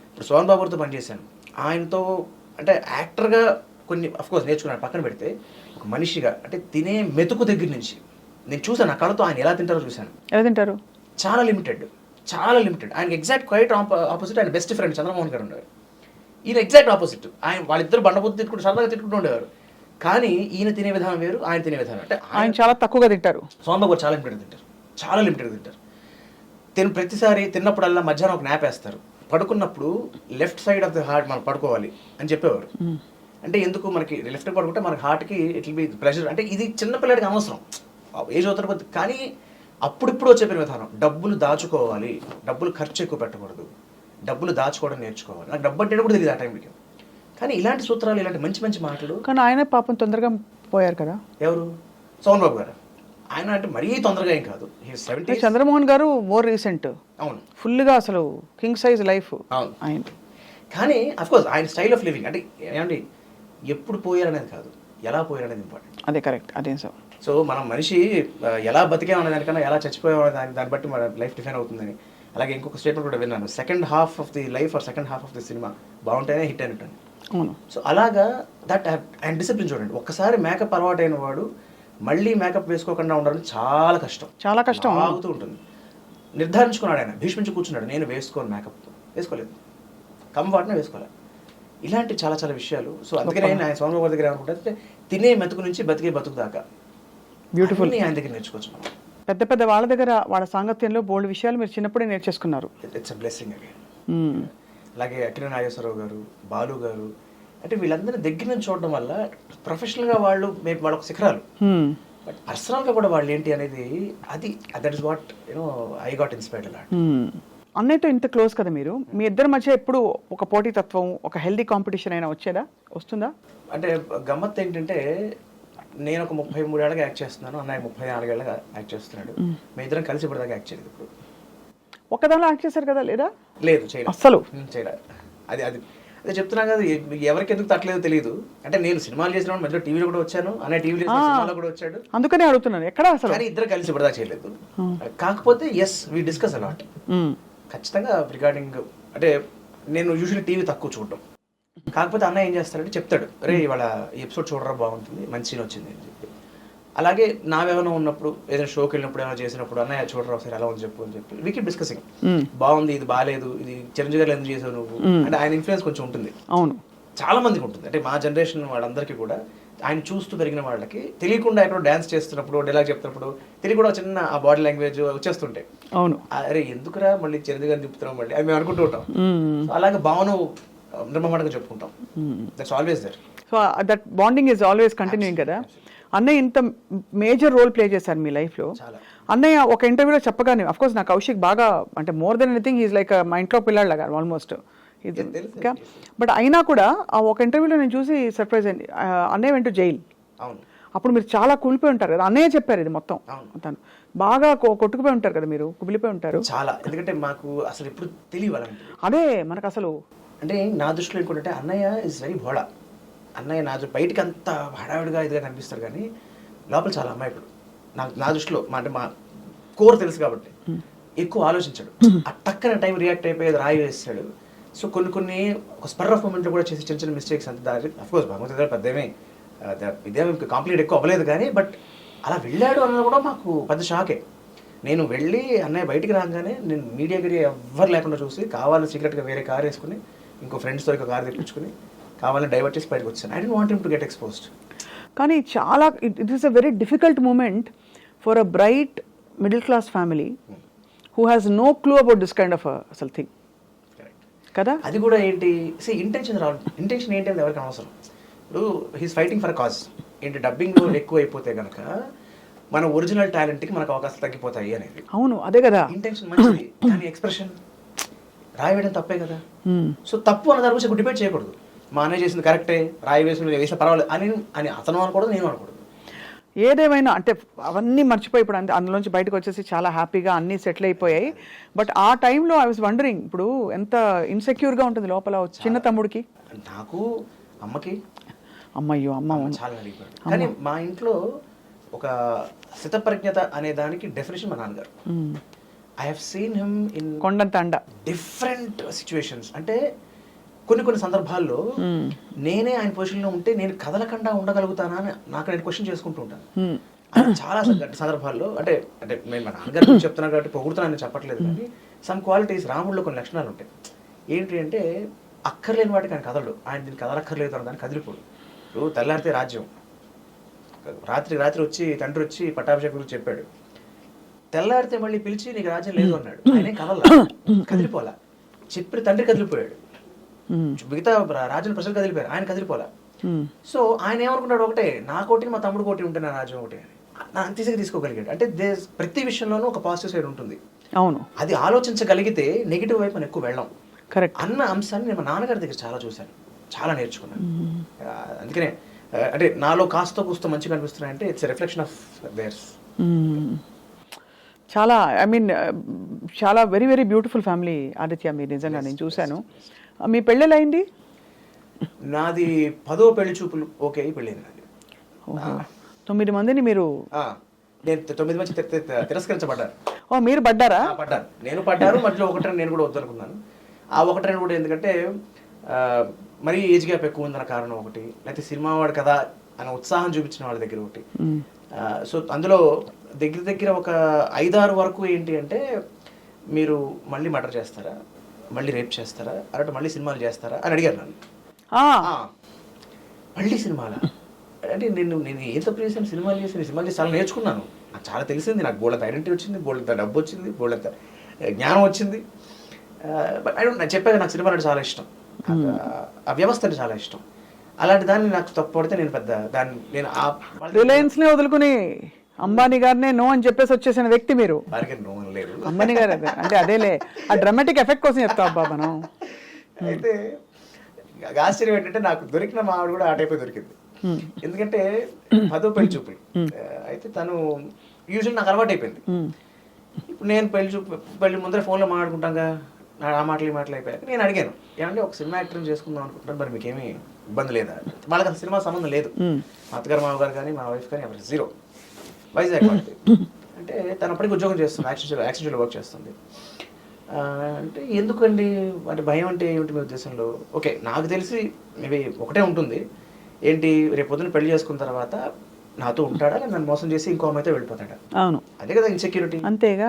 ఇప్పుడు సోహన్ బాబుతో పనిచేశాను, ఆయనతో అంటే యాక్టర్గా కొన్ని అఫ్కోర్స్ నేర్చుకున్నాను. పక్కన పెడితే ఒక మనిషిగా అంటే తినే మెతుకు దగ్గర నుంచి నేను చూసాను, నా కళ్ళతో ఆయన ఎలా తింటారో చూశాను. ఎలా తింటారు? చాలా లిమిటెడ్. ఆయనకి ఎగ్జాక్ట్ క్వైట్ ఆపోజిట్ ఆయన బెస్ట్ ఫ్రెండ్ చంద్రమోహన్ గారు ఉండేవారు. ఈయన ఎగ్జాక్ట్ ఆపోజిట్. వాళ్ళిద్దరు బండబుద్ధి తిట్టుకుంటూ సరదాగా తిట్టుకుంటూ ఉండేవారు. కానీ ఈయన తినే విధానం వేరు, ఆయన తినే విధానం. అంటే ఆయన చాలా తక్కువగా తింటారు, సోహన్ బాబు చాలా లిమిటెడ్ తింటారు. ప్రతిసారి తిన్నప్పుడల్లా మధ్యాహ్నం ఒక నాప్ వేస్తారు. పడుకున్నప్పుడు left side of the heart మనం పడుకోవాలి అని చెప్పేవారు. అంటే ఎందుకు, మనకి లెఫ్ట్ పడుకుంటే మనకి హార్ట్కి ఇట్ విల్ బి ప్రెషర్. అంటే ఇది చిన్నపిల్లడికి అనవసరం, ఏజ్ అవుతారు కొద్ది. కానీ అప్పుడిప్పుడు వచ్చే విధానం, డబ్బులు దాచుకోవాలి, డబ్బులు ఖర్చు ఎక్కువ పెట్టకూడదు, డబ్బులు దాచుకోవడం నేర్చుకోవాలి. నాకు డబ్బు అంటే కూడా తెలియదు ఆ టైంకి. కానీ ఇలాంటి సూత్రాలు, ఇలాంటి మంచి మాటలు. కానీ ఆయన పాపం తొందరగా పోయారు కదా. ఎవరు? సోహన్ బాబు గారు. ఆయన అంటే మరీ తొందరగా ఏం కాదు, 70. చంద్రమోహన్ గారు మోర్ రీసెంట్. అవును, ఫుల్గా అసలు కింగ్ సైజ్ లైఫ్. అవును ఆయన. కానీ అఫ్కోర్స్ ఆయన స్టైల్ ఆఫ్ లివింగ్ అంటే ఏమండి, ఎప్పుడు పోయారనేది కాదు, ఎలా పోయారనేది ఇంపార్టెంట్. అదే కరెక్ట్, అదేం సార్. సో మనం మనిషి ఎలా బతికామనే దానికన్నా ఎలా చచ్చిపోయామనే దాన్ని బట్టి మన లైఫ్ డిఫైన్ అవుతుందని. అలాగే ఇంకొక స్టేట్మెంట్ కూడా విన్నాను, second half of the life or second half of the cinema బాగుంటేనే హిట్ అయినట్టు. అవును. సో అలాగా దట్ ఆయన డిసిప్లిన్ చూడండి. ఒక్కసారి మేకప్ అలవాటు అయిన వాడు మళ్ళీ మేకప్ వేసుకోకుండా ఉండడం చాలా కష్టం, చాలా కష్టం. ఆగుతూ ఉంటుంది. నిర్ధారించుకున్నాడు ఆయన, భీష్మించి కూర్చున్నాడు, నేను వేసుకోను మేకప్, వేసుకోలేదు, కంఫర్ట్నే వేసుకోలేదు. ఇలాంటి చాలా చాలా విషయాలు. సో అందుకనే ఆయన స్వామి వారి దగ్గర ఏమనుకుంటే తినే మెతుకు నుంచి బతికే బతుకు దాకా బ్యూటిఫుల్ ఆయన దగ్గర నేర్చుకోవచ్చు మనం. పెద్ద పెద్ద వాళ్ళ దగ్గర వాళ్ళ సాంగత్యంలో బోల్డ్ విషయాలు మీరు చిన్నప్పుడే నేర్చేసుకున్నారు. It's a blessing again. అలాగే అక్కినే నాగేశ్వరరావు గారు, బాలు గారు, అంటే వీళ్ళందరినీ దగ్గర నుంచి చూడడం వల్ల ప్రొఫెషనల్గా వాళ్ళు మేబీ వాళ్ళొక శిఖరాలు, బట్ పర్సనల్గా కూడా వాళ్ళు ఏంటి అనేది అది that is what you know I got inspired a lot. అన్నయ్యతో ఇంత క్లోజ్ కదా మీరు, మీ ఇద్దరి మధ్య ఎప్పుడు ఒక పోటీతత్వం, ఒక హెల్దీ కాంపిటీషన్ అయినా వస్తుందా? అంటే గమ్మత్ ఏంటంటే నేను ఒక 33 ఏళ్ళగా యాక్ట్ చేస్తున్నాను, అన్నయ్య 34 ఏళ్ళగా యాక్ట్ చేస్తున్నాడు. మీ ఇద్దరం కలిసి ఇప్పటిదాకా యాక్ట్ చేయలేదు. ఇప్పుడు ఒకదానిలో యాక్ట్ చేశారు కదా, లేదా? లేదు, చేయలేదు అస్సలు చేయలేదు. అది అది అదే చెప్తున్నా కదా, ఎవరికి ఎందుకు తట్టలేదో తెలియదు. అంటే నేను సినిమాలు చేసినప్పుడు మధ్యలో టీవీలో కూడా వచ్చాను, అన్నయ్య టీవీలో సినిమాలో కూడా వచ్చాడు, అందుకనే అడుగుతున్నాను ఎక్కడ అసలు. కానీ ఇద్దరు కలిసి ఇప్పటిదాకా చేయలేదు. కాకపోతే ఎస్ వి డిస్కస్ అలాట్ ఖచ్చితంగా రిగార్డింగ్. అంటే నేను యూజువల్లీ టీవీ తక్కువ చూడటం, కాకపోతే అన్న ఏం చేస్తాడంటే చెప్తాడు, రే ఇవాళ ఈ ఎపిసోడ్ చూడరా బాగుంటుంది, మంచి సీన్ వచ్చింది అని చెప్పి. అలాగే నావేమైనా ఉన్నప్పుడు ఏదైనా షోకి వెళ్ళినప్పుడు ఏమైనా చేసినప్పుడు అన్నయ్య చూడరా ఒకసారి ఎలా ఉంది చెప్పు అని చెప్పి వీ కీప్ డిస్కసింగ్. బాగుంది, ఇది బాగాలేదు, ఇది చిరంజీవి గారు ఎందుకు చేసావు నువ్వు అంటే ఆయన ఇన్ఫ్లుయెన్స్ కొంచెం ఉంటుంది. అవును, చాలా మందికి ఉంటుంది. అంటే మా జనరేషన్ వాళ్ళందరికీ కూడా ఆయన చూస్తూ పెరిగిన వాళ్ళకి తెలియకుండా ఎక్కడో డ్యాన్స్ చేస్తున్నప్పుడు, డైలాగ్ చెప్తున్నప్పుడు తెలియకుండా చిన్న ఆ బాడీ లాంగ్వేజ్ వచ్చేస్తుంటాయి. అవును, అరే ఎందుకురా మళ్ళీ చిరంజీవి గారిని తిప్పుతున్నాం మళ్ళీ అది మేము అనుకుంటూ ఉంటాం. అలాగే భావన నిర్మమాటంగా చెప్పుకుంటాం. That's always there. So that bonding is always continuing కదా. అన్నయ్య ఇంత మేజర్ రోల్ ప్లే చేశారు మీ లైఫ్లో. అన్నయ్య ఒక ఇంటర్వ్యూలో చెప్పగానే, అఫ్ కోర్స్ నా కౌశిక్ బాగా అంటే more than anything is like మా ఇంట్లో పిల్లాడిలాగా ఆల్మోస్ట్. బట్ అయినా కూడా ఆ ఒక ఇంటర్వ్యూలో నేను చూసి సర్ప్రైజ్ అయింది, అన్నయ్య వెంట జైల్. అప్పుడు మీరు చాలా కూలిపోయి ఉంటారు కదా, అన్నయ్య చెప్పారు ఇది మొత్తం. తను బాగా కొట్టుకుపోయి ఉంటారు కదా, మీరు కుమిలిపోయి ఉంటారు చాలా. ఎందుకంటే మాకు అసలు ఎప్పుడు తెలియదు అదే మనకు అసలు. అంటే నా దృష్టిలో ఏంటంటే అన్నయ్య ఇస్ వెరీ భోళా. అన్నయ్య నా బయటికి అంత హడావిడిగా ఇదిగా కనిపిస్తారు, కానీ లోపల చాలా అమ్మాయికుడు. నా దృష్టిలో అంటే మా కోర్ తెలుసు కాబట్టి ఎక్కువ ఆలోచించాడు. ఆ టక్కన టైం రియాక్ట్ అయిపోయేది రాయి వేస్తాడు. సో కొన్ని ఒక స్పర్ ఆఫ్ మూమెంట్లో కూడా చేసి చిన్న చిన్న మిస్టేక్స్ అంత దారి అఫ్కోర్స్ భగవంతుడు పెద్దమే ఇదేమి కాంప్లికేట్ ఎక్కువ అవ్వలేదు, కానీ బట్ అలా వెళ్ళాడు అన్నది కూడా మాకు పెద్ద షాకే. నేను వెళ్ళి అన్నయ్య బయటికి రాగానే నేను మీడియా గిరి ఎవ్వరు లేకుండా చూసి కావాలని సీక్రెట్గా వేరే కార్ వేసుకుని ఇంకో ఫ్రెండ్స్తో ఒక కార్ తెప్పించుకుని కావాలని డైవర్ట్ చేసి బయటకు వచ్చాను. I don't want him to get exposed. కానీ చాలా it is a very difficult moment for a bright middle class family who has no clue about this kind of అసలు థింగ్ కదా. అది కూడా ఏంటి ఇంటెన్షన్ రావాలి. ఇంటెన్షన్ ఏంటి అనేది ఎవరికి అనవసరం. ఇప్పుడు హీస్ ఫైటింగ్ ఫర్ కాజ్ ఏంటి, డబ్బింగ్ ఎక్కువ అయిపోతే కనుక మన ఒరిజినల్ టాలెంట్కి మనకు అవకాశాలు తగ్గిపోతాయి అనేది. అవును, అదే కదా. ఇంటెన్షన్ మంచిది, కానీ ఎక్స్ప్రెషన్ రాయవేయడం తప్పే కదా. సో తప్పు అన్న దాని గురించి డిబేట్ చేయకూడదు. మా అన్నయ్య చేసింది కరెక్టే, రాయి వేసిన పర్వాలేదు అని అతను అనకూడదు, నేను అనకూడదు. ఏదేమైనా అంటే అవన్నీ మర్చిపోయి ఇప్పుడు అందులోంచి బయటకు వచ్చేసి చాలా హ్యాపీగా అన్నీ సెటిల్ అయిపోయాయి. బట్ ఆ టైంలో ఐ వాజ్ వండరింగ్, ఇప్పుడు ఎంత ఇన్సెక్యూర్గా ఉంటుంది లోపల చిన్న తమ్ముడికి. నాకు అమ్మకి అమ్మయ్యో అమ్మ చాలా అడిగిపోయాడు. కానీ మా ఇంట్లో ఒక స్థితప్రజ్ఞత అనే దానికి డెఫినేషన్ మా నాన్నగారు. I have seen him in కొండంత అండ డిఫరెంట్ సిచ్యువేషన్స్. అంటే కొన్ని సందర్భాల్లో నేనే ఆయన పొజిషన్లో ఉంటే నేను కదలకుండా ఉండగలుగుతానా అని నాకు నేను క్వశ్చన్ చేసుకుంటూ ఉంటాను. చాలా సందర్భాల్లో అంటే నేను మా నాన్నగారి గురించి చెప్తున్నాను కాబట్టి పొగుడుతున్నాను చెప్పట్లేదు, కానీ సమ్ క్వాలిటీస్ రాముడిలో కొన్ని లక్షణాలు ఉంటాయి. ఏంటి అంటే అక్కర్లేని వాటికి ఆయన కదలడు, ఆయన దీన్ని కదలక్కర్లేదు అన్న దాన్ని కదిలిపోడు. ఇప్పుడు తెల్లారితే రాజ్యం, రాత్రి వచ్చి తండ్రి వచ్చి పట్టాభిషేకం గురించి చెప్పాడు, తెల్లారితే మళ్ళీ పిలిచి నీకు రాజ్యం లేదు అన్నాడు. ఆయనే కదిలిపోలా. చెప్పిన తండ్రి కదిలిపోయాడు, మిగతా రాజుల ప్రజలు కదిలిపోయారు, ఆయన కదిలిపోలా. సో ఆయన ఏమనుకున్నాడు, ఒకటే నా కోటి మా తమ్ముడు కోటి ఉంటే నా రాజ్యం ఒకటి అని అంతేసరికి తీసుకోగలిగాడు. అంటే ప్రతి విషయంలోనూ ఒక పాజిటివ్ సైడ్ ఉంటుంది. అవును, అది ఆలోచించగలిగితే నెగిటివ్ వైపు మనం ఎక్కువ వెళ్ళాం కరెక్ట్ అన్న అంశాన్ని నేను మా నాన్నగారి దగ్గర చాలా చూశాను, చాలా నేర్చుకున్నాను. అందుకనే అంటే నాలో కాస్త కూస్త మంచిగా అనిపిస్తున్నాయంటే ఇట్స్ రిఫ్లెక్షన్ ఆఫ్ దేర్స్. చాలా ఐ మీన్ చాలా very very beautiful family Aditya మీరు, నిజంగా నేను చూశాను. మీ పెళ్ళిళ్ళు అయింది? నాది 10వ పెళ్లి చూపులు ఓకే అయి పెళ్ళింది నాది. 9 మందిని మీరు, నేను 9 మంది తిరస్కరించబడ్డారు. ఓ మీరు పడ్డారా? పడ్డాను, నేను పడ్డారు. మధ్యలో 1-2 నేను కూడా వద్దనుకున్నాను. ఆ 1-2 కూడా ఎందుకంటే మరీ ఏజ్ గ్యాప్ ఎక్కువ ఉందన్న కారణం ఒకటి, లేకపోతే సినిమా వాడు కదా అనే ఉత్సాహం చూపించిన వాళ్ళ దగ్గర ఒకటి, సో అందులో దగ్గర ఒక 5-6 వరకు ఏంటి అంటే, మీరు మళ్ళీ మర్డర్ చేస్తారా, మళ్ళీ రేప్ చేస్తారా, అలాంటి మళ్ళీ సినిమాలు చేస్తారా అని అడిగారు నన్ను. మళ్ళీ సినిమాలా అంటే నేను ఏం తప్పు చేశాను, సినిమాలు చేసి చాలా నేర్చుకున్నాను, నాకు చాలా తెలిసింది, నాకు బోళ్ళంత ఐడెంటిటీ వచ్చింది, బోళ్ళంత డబ్బు వచ్చింది, బోళ్ళంత జ్ఞానం వచ్చింది. బట్ నేను చెప్పాక నాకు సినిమా అంటే చాలా ఇష్టం, ఆ వ్యవస్థ అంటే చాలా ఇష్టం. అలాంటి దాన్ని నాకు తప్పు పడితే నేను పెద్ద దాన్ని నేను రిలయన్స్ని వదులుకుని అంబానీ గారినే నో అని చెప్పేసి వచ్చేసిన వ్యక్తి మీరు. వారికి నో లేదు, అంబానీ గారు అంటే అదేలే ఆ డ్రామాటిక్ ఎఫెక్ట్ కోసం చెప్తా అబ్బా మనం. అయితే ఆశ్చర్యం ఏంటంటే నాకు దొరికిన మావిడ కూడా ఆ టైపే దొరికింది. ఎందుకంటే 10వ పెళ్లి చూపులు అయితే తను యూజువల్ నాకు అలవాటు అయిపోయింది. ఇప్పుడు నేను పెళ్లి ముందర ఫోన్లో మాట్లాడుకుంటాగా, ఆ మాటలు ఈ మాటలు అయిపోయాక నేను అడిగాను, ఏమంటే ఒక సినిమా యాక్టర్ని చేసుకుందాం అనుకుంటున్నాను, మరి మీకేమీ ఇబ్బంది లేదా? వాళ్ళకి అసలు సినిమా సంబంధం లేదు, మా అత్తగారు మామగారు కానీ మా వైఫ్ కానీ ఎవరు జీరో, వైజాగ్ వాళ్ళది. అంటే తను అప్పటికి ఉద్యోగం చేస్తుంది, యాక్సిడెంట్లో వర్క్ చేస్తుంది. అంటే ఎందుకండి అంటే భయం అంటే ఏమిటి మీ ఉద్దేశంలో? ఓకే, నాకు తెలిసి మేబీ ఒకటే ఉంటుంది, ఏంటి రేపు పొద్దున పెళ్లి చేసుకున్న తర్వాత నాతో ఉంటాడా, నన్ను మోసం చేసి ఇంకో అమ్మాయితో వెళ్ళిపోతాడా? అవును, అదే కదా ఇన్సెక్యూరిటీ. అంతేగా.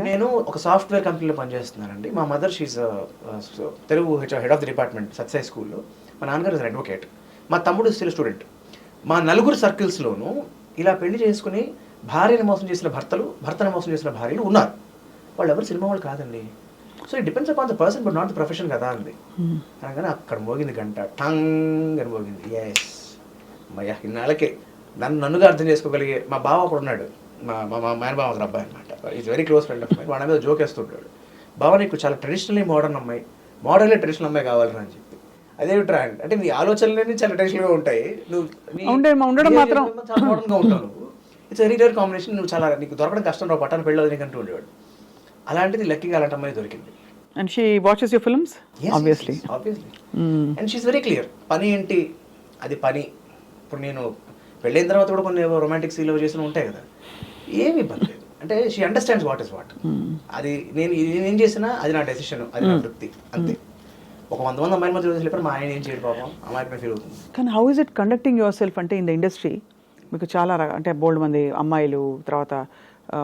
నేను ఒక సాఫ్ట్వేర్ కంపెనీలో పనిచేస్తున్నానండి. మా mother she's Telugu head of the department Satsai స్కూల్లో. మా నాన్నగారు ఇస్ అడ్వకేట్. మా తమ్ముడు స్టిల్ స్టూడెంట్. మా నలుగురు సర్కిల్స్లోనూ ఇలా పెళ్లి చేసుకుని భార్యని మోసం చేసిన భర్తని మోసం చేసిన భార్యలు ఉన్నారు. వాళ్ళు ఎవరు సినిమా వాళ్ళు కాదండి. So it depends upon the person but not the profession కదా అండి. అనగానే అక్కడ మోగింది గంట, టంగ్ అని మోగింది. ఎస్ మయ్యా, ఇన్నాళ్ళకే నన్నుగా అర్థం చేసుకోగలిగే మా బావ కూడా ఉన్నాడు, మా మేనబావ ఒక అబ్బాయి అనమాట. Is very close friend of my. వాడి మీద జోక్ వేస్తుంటాడు, బావ నీకు చాలా ట్రెడిషనల్లీ మోడర్న్ అమ్మాయి, మోడర్న్లీ ట్రెడిషనల్ అమ్మాయి కావాలని అని చెప్పి. అదేమిట్రా అంటే నీ ఆలోచనలన్నీ చాలా ట్రెడిషనల్గా ఉంటాయి, నువ్వు ఉండడం మాత్రం చాలా మోడర్న్గా ఉంటావు, నువ్వు ఇట్స్ వెరీ రేర్ కాంబినేషన్, నువ్వు చాలా నీకు దొరకడం కష్టం, రావు పట్టాను పెళ్ళి నీకు అంటూ ఉండేవాడు. అలాంటిది లక్కీగా అలాంటి అమ్మాయి దొరికింది. And she watches your films? Obviously. And she's very clear. పని ఏంటి, అది పని. ఇప్పుడు నేను పెళ్ళైన తర్వాత కూడా కొన్ని రొమాంటిక్ సీన్లు చేసిన ఉంటాయి కదా, ఏమి ఇబ్బంది లేదు. అంటే she understands what is what. అది నేను ఏం చేసినా అది నా డెసిషన్, అది నా వృత్తి, అంతే. ఒక 100 మంది అమ్మాయిల మధ్య వెళ్ళిపోయి మా ఆయన ఏం చేయడు పాపం, అమ్మాయి ఫీల్ అవుతుంది. కానీ how is it conducting yourself అంటే ఇన్ ద ఇండస్ట్రీ మీకు చాలా అంటే బోల్డ్ మంది అమ్మాయిలు, తర్వాత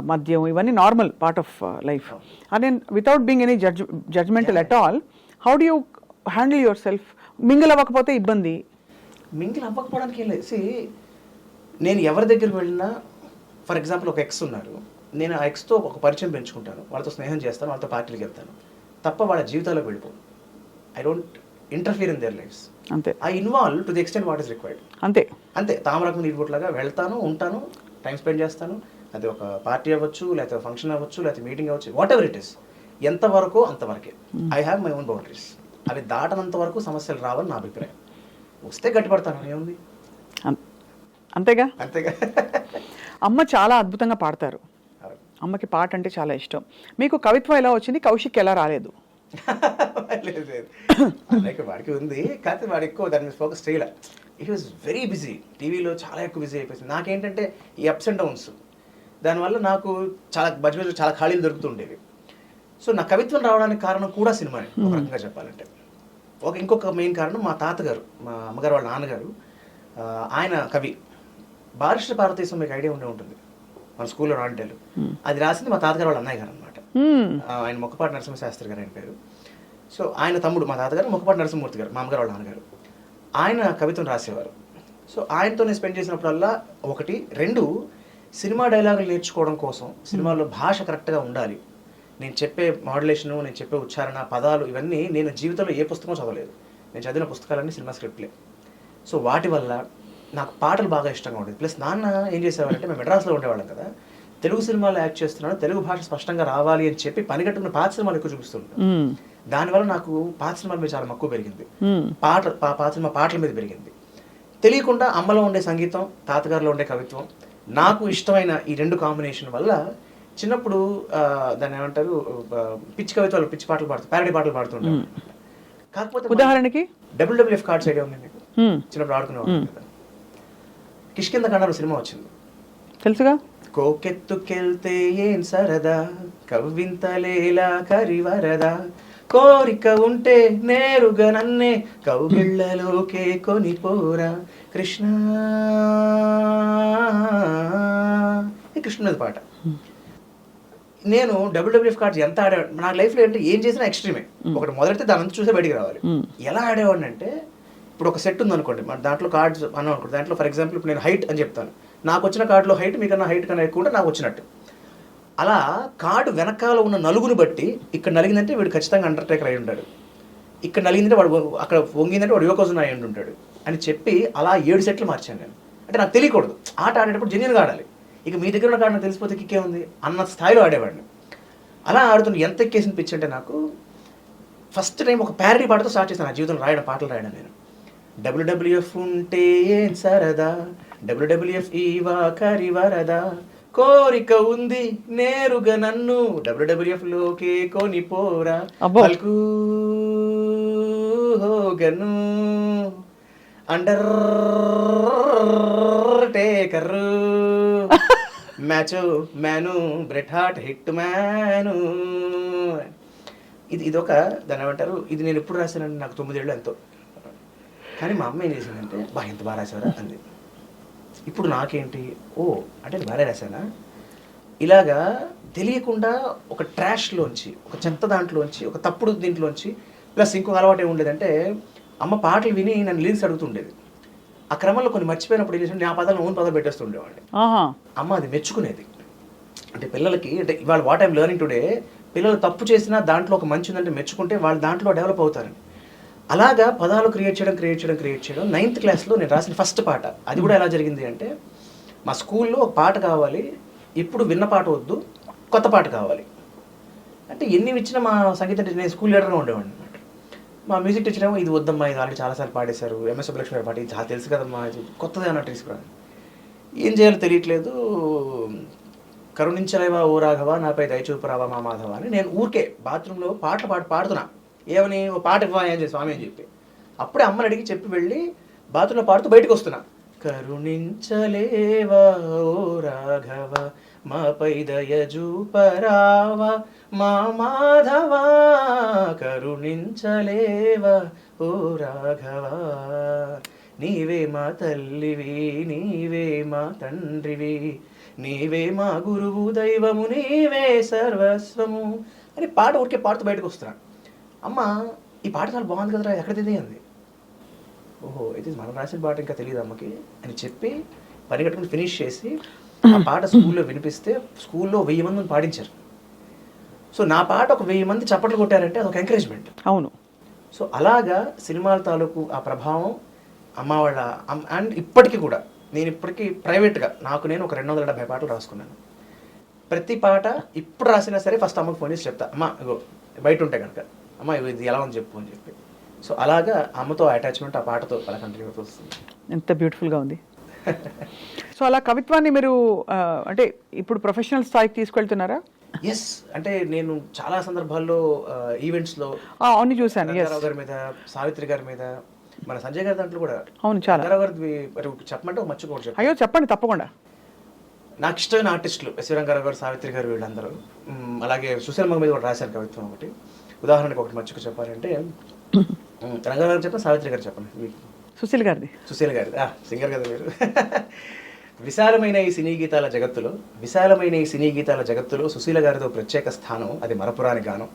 మద్యం, ఇవన్నీ normal part of life. And then without being any judgmental at all, how do you handle yourself? Mingle అవ్వకపోతే ఇబ్బంది. మింగిల్ అవ్వకపోవడానికి ఏం లేదు. నేను ఎవరి దగ్గరికి వెళ్ళినా, ఫర్ ఎగ్జాంపుల్ ఒక ఎక్స్ ఉన్నారు, నేను ఆ ఎక్స్తో ఒక పరిచయం పెంచుకుంటాను, వాళ్ళతో స్నేహం చేస్తాను, వాళ్ళతో పార్టీలకు వెళ్తాను తప్ప వాళ్ళ జీవితాలకు వెళ్ళిపోను. I don't interfere in their lives. అంతే. I involve to the extent what is required. అంతే. తామరకు నీటిబొట్లాగా వెళ్తాను, ఉంటాను, టైం స్పెండ్ చేస్తాను. అది ఒక పార్టీ అవ్వచ్చు, లేకపోతే ఫంక్షన్ అవ్వచ్చు, లేకపోతే మీటింగ్ అవ్వచ్చు, వాట్ ఎవర్ ఇట్ ఇస్. ఎంతవరకు అంతవరకే. I have my own boundaries. అవి దాటనంత వరకు సమస్యలు రావని నా అభిప్రాయం. వస్తే గట్టిపడతాను, ఏముంది, అంతేగా. అంతేగా. అమ్మ చాలా అద్భుతంగా పాడతారు, అమ్మకి పాట అంటే చాలా ఇష్టం. మీకు కవిత్వం ఎలా వచ్చింది? కౌశిక్ ఎలా రాలేదు? లేదు, లైక్ వాడికి ఉంది, కాకపోతే వాడు ఎక్కువ దాని మీద ఫోకస్ చేయలే. హీ వాజ్ వెరీ బిజీ, టీవీలో చాలా ఎక్కువ బిజీ అయిపోయింది. నాకేంటంటే ఈ అప్స్ అండ్ డౌన్స్, దానివల్ల నాకు చాలా మధ్య చాలా ఖాళీలు దొరుకుతుండేవి. సో నా కవిత్వం రావడానికి కారణం కూడా సినిమానే ఒక రకంగా చెప్పాలంటే. ఇంకొక మెయిన్ కారణం మా తాతగారు, మా అమ్మగారు వాళ్ళ నాన్నగారు, ఆయన కవి. బారిస్టర్ పార్వతీశం మీకు ఐడియా ఉంటుంది, మన స్కూల్లో రాంటేలు, అది రాసింది మా తాతగారు వాళ్ళ అన్నయ్య గారు అనమాట. ఆయన మొక్కపాటి నరసింహశాస్త్రి గారు ఆయన పేరు. సో ఆయన తమ్ముడు మా తాతగారు మొక్కపాటి నరసింహమూర్తి గారు, మా అమ్మగారు వాళ్ళ నాన్నగారు. ఆయన కవిత్వం రాసేవారు. సో ఆయనతో నేను స్పెండ్ చేసినప్పుడల్లా 1, 2 సినిమా డైలాగులు నేర్చుకోవడం కోసం, సినిమాలో భాష కరెక్ట్గా ఉండాలి, నేను చెప్పే మాడ్యులేషను, నేను చెప్పే ఉచ్చారణ, పదాలు, ఇవన్నీ నేను జీవితంలో ఏ పుస్తకం చదవలేదు. నేను చదివిన పుస్తకాలన్నీ సినిమా స్క్రిప్ట్లే. సో వాటి వల్ల నాకు పాటలు బాగా ఇష్టంగా ఉండేది. ప్లస్ నాన్న ఏం చేసేవారంటే, మేము మెడ్రాస్లో ఉండేవాళ్ళం కదా, తెలుగు సినిమాలో యాక్ట్ చేస్తున్నాను, తెలుగు భాష స్పష్టంగా రావాలి అని చెప్పి పనిగట్టుకున్న పాత సినిమాలు ఎక్కువ చూపిస్తుంటాను. దానివల్ల నాకు పాత సినిమాల మీద చాలా మక్కువ పెరిగింది, పాత సినిమా పాటల మీద పెరిగింది. తెలియకుండా అమ్మలో ఉండే సంగీతం, తాతగారిలో ఉండే కవిత్వం, నాకు ఇష్టమైన ఈ 2 కాంబినేషన్ వల్ల చిన్నప్పుడు దాన్ని ఏమంటారు, పిచ్చి కవిత్వాలు, పిచ్చి పాటలు పాడుతూ, ప్యారడీ పాటలు పాడుతుంటాను. కాకపోతే ఉదాహరణకి WWF కార్డ్స్ ఐడియా ఉంది మీకు? చిన్నప్పుడు ఆడుకునేవాళ్ళు కదా. కిష్కింద కన్నారు సినిమా వచ్చింది, తెలుసుగా. కోకెత్తుకెళ్తే ఏం సరదా, కవ్వింతలేలా కరివరదా, కోరిక ఉంటే నేరుగా నన్నే కౌగిళ్ళలోకే కొనిపోరా కృష్ణ. ఈ కృష్ణుడి పాట. నేను డబ్ల్యూడబ్ల్యూఎఫ్ కార్డ్స్ ఎంత ఆడేవాడు నా లైఫ్లో అంటే ఏం చేసినా ఎక్స్ట్రీమే. ఒకటి మొదలెడితే దాని అంతా చూసే బయటికి రావాలి. ఎలా ఆడేవాడిని అంటే ఇప్పుడు ఒక సెట్ ఉంది అనుకోండి, మన దాంట్లో కార్డ్స్ అన్నాం అనుకోండి, దాంట్లో ఫర్ ఎగ్జాంపుల్ ఇప్పుడు నేను హైట్ అని చెప్తాను, నాకు వచ్చిన కార్డులో హైట్ మీకన్నా హైట్ కన్నా ఎక్కువ ఉంటే నాకు వచ్చినట్టు. అలా కార్డు వెనకాల ఉన్న నలుగుని బట్టి ఇక్కడ నలిగిందంటే వీడు ఖచ్చితంగా అండర్టేకర్ అయి ఉంటాడు, ఇక్కడ నలిగిందంటే వాడు అక్కడ వంగిందంటే వాడు యోకోజున అయి ఉంటాడు అని చెప్పి అలా 7 సెట్లు మార్చాను నేను. అంటే నాకు తెలియకూడదు, ఆట ఆడేటప్పుడు జెన్యున్గా ఆడాలి. ఇక మీ దగ్గర ఉన్న కార్డు నాకు తెలిసిపోతే కిక్కే ఉంది అన్న స్థాయిలో ఆడేవాడిని. అలా ఆడుతున్న ఎంత ఎక్కేసిన పిచ్చి అంటే నాకు ఫస్ట్ టైం ఒక ప్యారడీ పాటతో స్టార్ట్ చేశాను నా జీవితంలో రాయడం, పాటలు రాయడం. నేను డబ్ల్యూడబ్ల్యూఎఫ్ ఉంటే ఏం సరదా, డబ్ల్యూడబ్ల్యూఎఫ్ ఈవా కరి వరదా, కోరిక ఉంది నేరుగా నన్ను డబ్ల్యూడబ్ల్యూఎఫ్ లోకి కొనిపోరా పల్కు హోగను అండర్ టేకర్ మ్యాచ్ మ్యాను బ్రెట్ హార్ట్ హిట్ మ్యాను. ఇదొక దాని ఏమంటారు, ఇది నేను ఎప్పుడు రాశానంటే నాకు 9 ఏళ్ళు ఎంతో. కానీ మా అమ్మ ఏం చేసిందంటే ఎంత బాగా రాశారా అంది. ఇప్పుడు నాకేంటి, ఓ అంటే బాగా రాశానా, ఇలాగా తెలియకుండా ఒక ట్రాష్లోంచి, ఒక చెత్త దాంట్లోంచి, ఒక తప్పుడు దీంట్లోంచి. ప్లస్ ఇంకొక అలవాటు ఏమి ఉండేదంటే అమ్మ పాటలు విని నన్ను లిరిక్స్ అడుగుతుండేది. ఆ క్రమంలో కొన్ని మర్చిపోయినప్పుడు ఏం చేసి ఆ పదాలు ఓన్ పదాలు పెట్టేస్తుండేవాడిని. అమ్మ అది మెచ్చుకునేది. అంటే పిల్లలకి అంటే ఇవాళ వాట్ ఐమ్ లెర్నింగ్ టుడే, పిల్లలు తప్పు చేసినా దాంట్లో ఒక మంచి ఉందంటే మెచ్చుకుంటే వాళ్ళు దాంట్లో డెవలప్ అవుతారని. అలాగా పదాలు క్రియేట్ చేయడం 9th క్లాస్లో నేను రాసిన ఫస్ట్ పాట. అది కూడా ఎలా జరిగింది అంటే మా స్కూల్లో ఒక పాట కావాలి, ఇప్పుడు విన్న పాట వద్దు, కొత్త పాట కావాలి అంటే ఎన్ని ఇచ్చినా మా సంగీత టీచర్, నేను స్కూల్ లీడర్గా ఉండేవాడిని అనమాట. మా మ్యూజిక్ టీచర్ ఏమో ఇది వద్దమ్మా, ఇది ఆల్రెడీ చాలాసార్లు పాడేశారు, ఎంఎస్ సుబ్బలక్ష్మి గారి పాట, ఇది చాలా తెలుసు కదమ్మా, ఇది కొత్తది అన్నట్టు తీసుకురాను. ఏం చేయాలో తెలియట్లేదు, కరుణించలేవా ఓ రాఘవ నాపై దయచూపురావా మా మాధవ అని నేను ఊరికే బాత్రూంలో పాడుతున్నా. ఏమని, ఓ పాట ఇవ్వా ఏం చేసి స్వామి అని చెప్పి. అప్పుడే అమ్మని అడిగి చెప్పి వెళ్ళి బాత్రూంలో పాడుతూ బయటకు వస్తున్నా. కరుణించలేవా ఓ రాఘవ మాపై దయచూపరావా మా మాధవ, కరుణించలేవా ఓ రాఘవ, నీవే మా తల్లివి నీవే మా తండ్రివి, నీవే మా గురువు దైవము నీవే సర్వస్వము అని పాట ఊరికే పాడుతూ బయటకు వస్తున్నా. అమ్మ ఈ పాట చాలా బాగుంది కదరా, ఎక్కడ తెలియ అంది. ఓహో ఇది మనం రాసిన పాట ఇంకా తెలియదు అమ్మకి అని చెప్పి పరిగెట్టుకుని ఫినిష్ చేసి ఆ పాట స్కూల్లో వినిపిస్తే స్కూల్లో 1000 మందిని పాడించారు. సో నా పాట ఒక 1000 మంది చప్పట్లు కొట్టారంటే అదొక ఎంకరేజ్మెంట్. అవును. సో అలాగా సినిమాల తాలూకు ఆ ప్రభావం అమ్మ వాళ్ళ. అండ్ ఇప్పటికీ కూడా నేను ఇప్పటికీ ప్రైవేట్గా నేను ఒక 270 పాటలు రాసుకున్నాను. ప్రతి పాట ఇప్పుడు రాసినా సరే ఫస్ట్ అమ్మకి ఫోన్ చేసి చెప్తా, అమ్మ ఇగో బయట ఉంటే కనుక అమ్మ ఇది ఎలా ఉంది చెప్పు అని చెప్పి. సో అలాగా అమ్మతో అటాచ్మెంట్ ఆ పాటతో అలా కంటిన్యూ అవుతూ వస్తుంది. ఎంత బ్యూటిఫుల్గా ఉంది. సో అలా కవిత్వాన్ని మీరు అంటే ఇప్పుడు ప్రొఫెషనల్ స్థాయికి తీసుకెళ్తున్నారా? ఎస్, అంటే నేను చాలా సందర్భాల్లో ఈవెంట్స్లో అన్ని చూశాను. రంగారావు గారి మీద, సావిత్రి గారి మీద, మన సంజయ్ గారి దాంట్లో కూడా. అవును, చాలా. రంగారావు గారి చెప్పమంటే ఒక మర్చిపోవచ్చు చెప్పండి. అయ్యో చెప్పండి తప్పకుండా. నాకు ఇష్టమైన ఆర్టిస్టులు ఎస్వి రంగారావు గారు, సావిత్రి గారు, వీళ్ళందరూ. అలాగే సుశీల్ మగ మీద కూడా రాశారు కవిత్వం ఒకటి. ఉదాహరణకు ఒకటి మర్చిపోయి చెప్పాలంటే రంగారావు గారు చెప్పండి, సావిత్రి గారు చెప్పండి. మీకు సుశీల్ గారిది సింగర్ కదా మీరు. విశాలమైన ఈ సినీ గీతాల జగత్తులో సుశీల గారితో ప్రత్యేక స్థానం, అది మరపురాని గానం.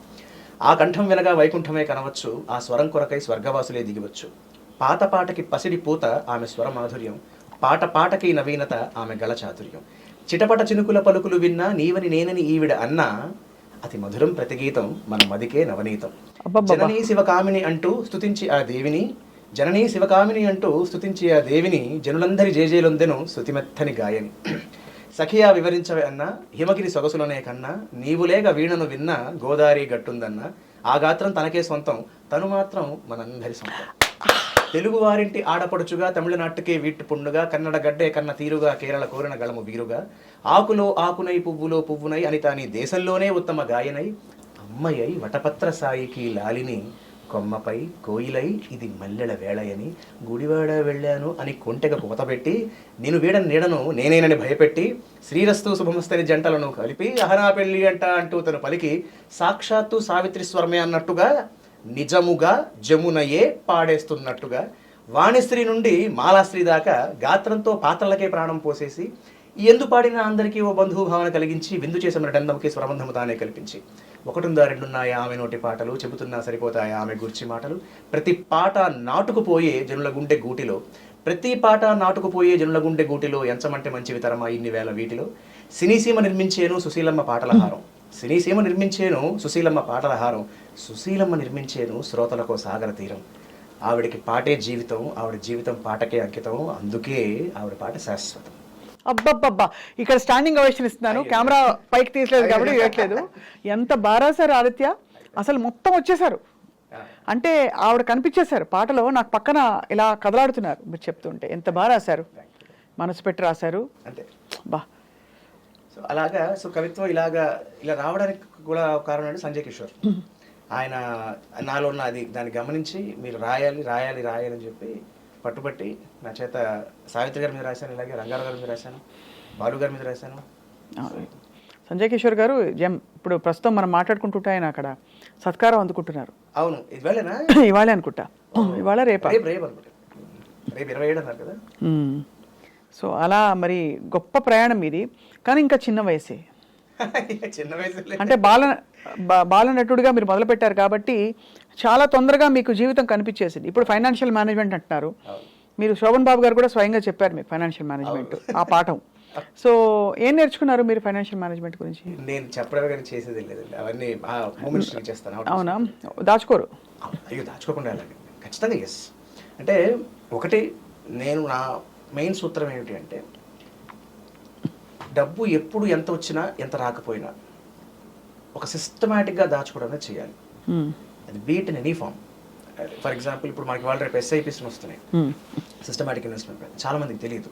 ఆ కంఠం వినగా వైకుంఠమే కనవచ్చు, ఆ స్వరం కొరకై స్వర్గవాసులే దిగివచ్చు. పాత పాటకి పసిడి పూత ఆమె స్వర మాధుర్యం, పాట పాటకి నవీనత ఆమె గల చాతుర్యం. చిటపట చినుకుల పలుకులు విన్నా నీవని నేనని ఈవిడ అన్నా, అతి మధురం ప్రతిగీతం మన మదికే నవనీతం. జననీ శివకామిని అంటూ స్తుతించి ఆ దేవిని జనులందరి జేజేలొందెను శృతిమెత్తని గాయని. సఖియా వివరించవే అన్నా హిమగిరి సొగసులనే కన్నా, నీవులేక వీణను విన్న గోదావరి గట్టుందన్న, ఆ గాత్రం తనకే సొంతం తను మాత్రం మనందరి సొంతం. తెలుగు వారింటి ఆడపడుచుగా తమిళనాட்டுకే వీట్టు పుండుగా, కన్నడ గడ్డే కన్న తీరుగా కేరళ కోరిన గళము వీరుగా, ఆకులో ఆకునై పువ్వులో పువ్వునై అని తాని దేశంలోనే ఉత్తమ గాయనై, అమ్మయ్యై వటపత్ర సాయికి లాలిని కొమ్మపై కోయిలై ఇది మల్లెల వేళయని గుడివాడ వెళ్ళాను అని కొంటెగా కూతబెట్టి నేను వీడని నీడను నేనేనని భయపెట్టి శ్రీరస్తు శుభమస్తని జంటలను కలిపి అహనా పెళ్ళి అంటూ తను పలికి సాక్షాత్తు సావిత్రి స్వరమే అన్నట్టుగా నిజముగా జమునయే పాడేస్తున్నట్టుగా వాణిశ్రీ నుండి మాలాశ్రీ దాకా గాత్రంతో పాత్రలకే ప్రాణం పోసేసి ఎందు పాడిన అందరికీ ఓ బంధువు భావన కలిగించి విందు చేసిన డందముకి స్వరబంధము తానే కల్పించి ఒకటుందా రెండున్నాయా ఆమె నోటి పాటలు చెబుతున్నా సరిపోతాయా ఆమె గుర్చి మాటలు ప్రతి పాట నాటుకుపోయే జనుల గుండె గూటిలో ప్రతి పాట నాటుకుపోయే జనుల గుండె గూటిలో ఎంచమంటే మంచివి తరమా ఇన్ని వేల వీటిలో సినీసీమ నిర్మించేను సుశీలమ్మ పాటలహారం సినీసీమ నిర్మించేను సుశీలమ్మ పాటలహారం సుశీలమ్మ నిర్మించేను శ్రోతలకో సాగర తీరం ఆవిడకి పాటే జీవితం ఆవిడ జీవితం పాటకే అంకితం అందుకే ఆవిడ పాట శాశ్వతం. అబ్బబ్బబ్బా ఇక్కడ స్టాండింగ్ ఓవేషన్ ఇస్తున్నాను. కెమెరా పైకి తీసలేదు కాబట్టి ఇవ్వట్లేదు. ఎంత బారాసారు ఆదిత్య, అసలు మొత్తం వచ్చేసారు. అంటే ఆవిడ కనిపించేశారు పాటలో, నాకు పక్కన ఇలా కదలాడుతున్నారు మీరు చెప్తుంటే. ఎంత బాగా రాశారు, మనసు పెట్టి రాశారు. అంతే బా. సో అలాగా కవిత్వం ఇలా రావడానికి కూడా కారణం అంటే సంజయ్ కిషోర్. ఆయన నాలో ఉన్న దాన్ని గమనించి మీరు రాయాలి రాయాలి రాయాలి అని చెప్పి పట్టుబట్టి నా చేత సావిత్రి గారి మీద రాశాను, ఇలాగే రంగారావు గారి మీద రాశాను, బాలు గారి మీద రాశాను. సంజయ్ కిషోర్ గారు ఇప్పుడు ప్రస్తుతం మనం మాట్లాడుకుంటుంటే ఆయన అక్కడ సత్కారం అందుకుంటున్నారు. అవును, ఇవాళేనా? ఇవాళే అనుకుంటా. ఇవాళ రేపు అనుకుంటా, రేపు 27 అన్నారు కదా. సో అలా మరి గొప్ప ప్రయాణం ఇది. కానీ ఇంకా చిన్న వయసే, చిన్న వయసు అంటే బాల నటుడిగా మీరు మొదలుపెట్టారు కాబట్టి చాలా తొందరగా మీకు జీవితం కనిపించేసింది. ఇప్పుడు ఫైనాన్షియల్ మేనేజ్మెంట్ అంటున్నారు మీరు. శోభన్ బాబు గారు కూడా స్వయంగా చెప్పారు మీకు ఫైనాన్షియల్ మేనేజ్మెంట్ ఆ పాఠం. సో ఏం నేర్చుకున్నారు మీరు ఫైనాన్షియల్ మేనేజ్మెంట్ గురించి? నేను చెప్పడం కానీ చేసేది లేదండి, అవన్నీ మూమెంట్స్ చేస్తాను. అవునా? దాచుకోరు? అయ్యో దాచుకోకుండా అలాగే ఖచ్చితంగా. ఎస్ అంటే ఒకటి, నేను నా మెయిన్ సూత్రం ఏమిటి అంటే డబ్బు ఎప్పుడు ఎంత వచ్చినా ఎంత రాకపోయినా ఒక సిస్టమేటిక్గా దాచుకోవడం అనేది చేయాలి. అది be it in any. For example ఇప్పుడు మనకి వాళ్ళు రేపు SIPs వస్తున్నాయి, సిస్టమేటిక్ ఇన్వెస్ట్మెంట్. చాలా మందికి తెలియదు.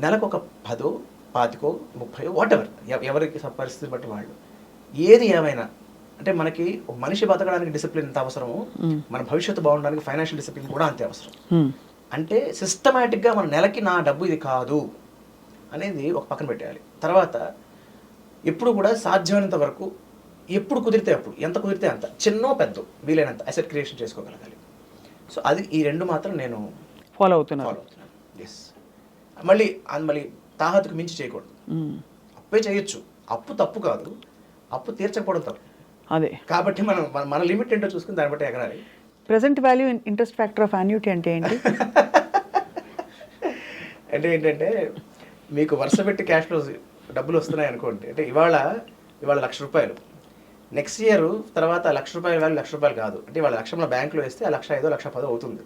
నెలకు ఒక 10, 25, 30 వాట్ ఎవర్, ఎవరికి పరిస్థితి బట్టి వాళ్ళు ఏది ఏమైనా. అంటే మనకి ఒక మనిషి బతకడానికి డిసిప్లిన్ ఎంత అవసరమో మన భవిష్యత్తు బాగుండడానికి ఫైనాన్షియల్ డిసిప్లిన్ కూడా అంతే అవసరం. అంటే సిస్టమేటిక్గా మన నెలకి నా డబ్బు ఇది కాదు అనేది ఒక పక్కన పెట్టేయాలి. తర్వాత ఎప్పుడు కూడా సాధ్యమైనంత వరకు ఎప్పుడు కుదిరితే అప్పుడు, ఎంత కుదిరితే అంత, చిన్నో పెద్ద వీలైనంత అసెట్ క్రియేషన్ చేసుకోగలగాలి. సో అది ఈ రెండు మాత్రం నేను ఫాలో అవుతున్నాను. ఎస్. మళ్ళీ తాహతుకు మించి చేయకూడదు. అప్పే చేయొచ్చు, అప్పు తప్పు కాదు, అప్పు తీర్చకపోవడం తప్పు. అదే కాబట్టి మనం మన లిమిట్ ఏంటో చూసుకుని దాన్ని బట్టి ఎగరాలి. Present value interest factor of annuity అంటే ఏంటి? అంటే ఏంటంటే మీకు వరుస పెట్టి క్యాష్ ఫ్లో డబ్బులు వస్తున్నాయి అనుకోండి. అంటే ఇవాళ ₹1,00,000, నెక్స్ట్ ఇయర్ తర్వాత ₹1,00,000 వాల్యూ ₹1,00,000 కాదు. అంటే ఇవాళ 1,00,000 మన బ్యాంకులో వేస్తే ₹1,05,000 ₹1,10,000 అవుతుంది.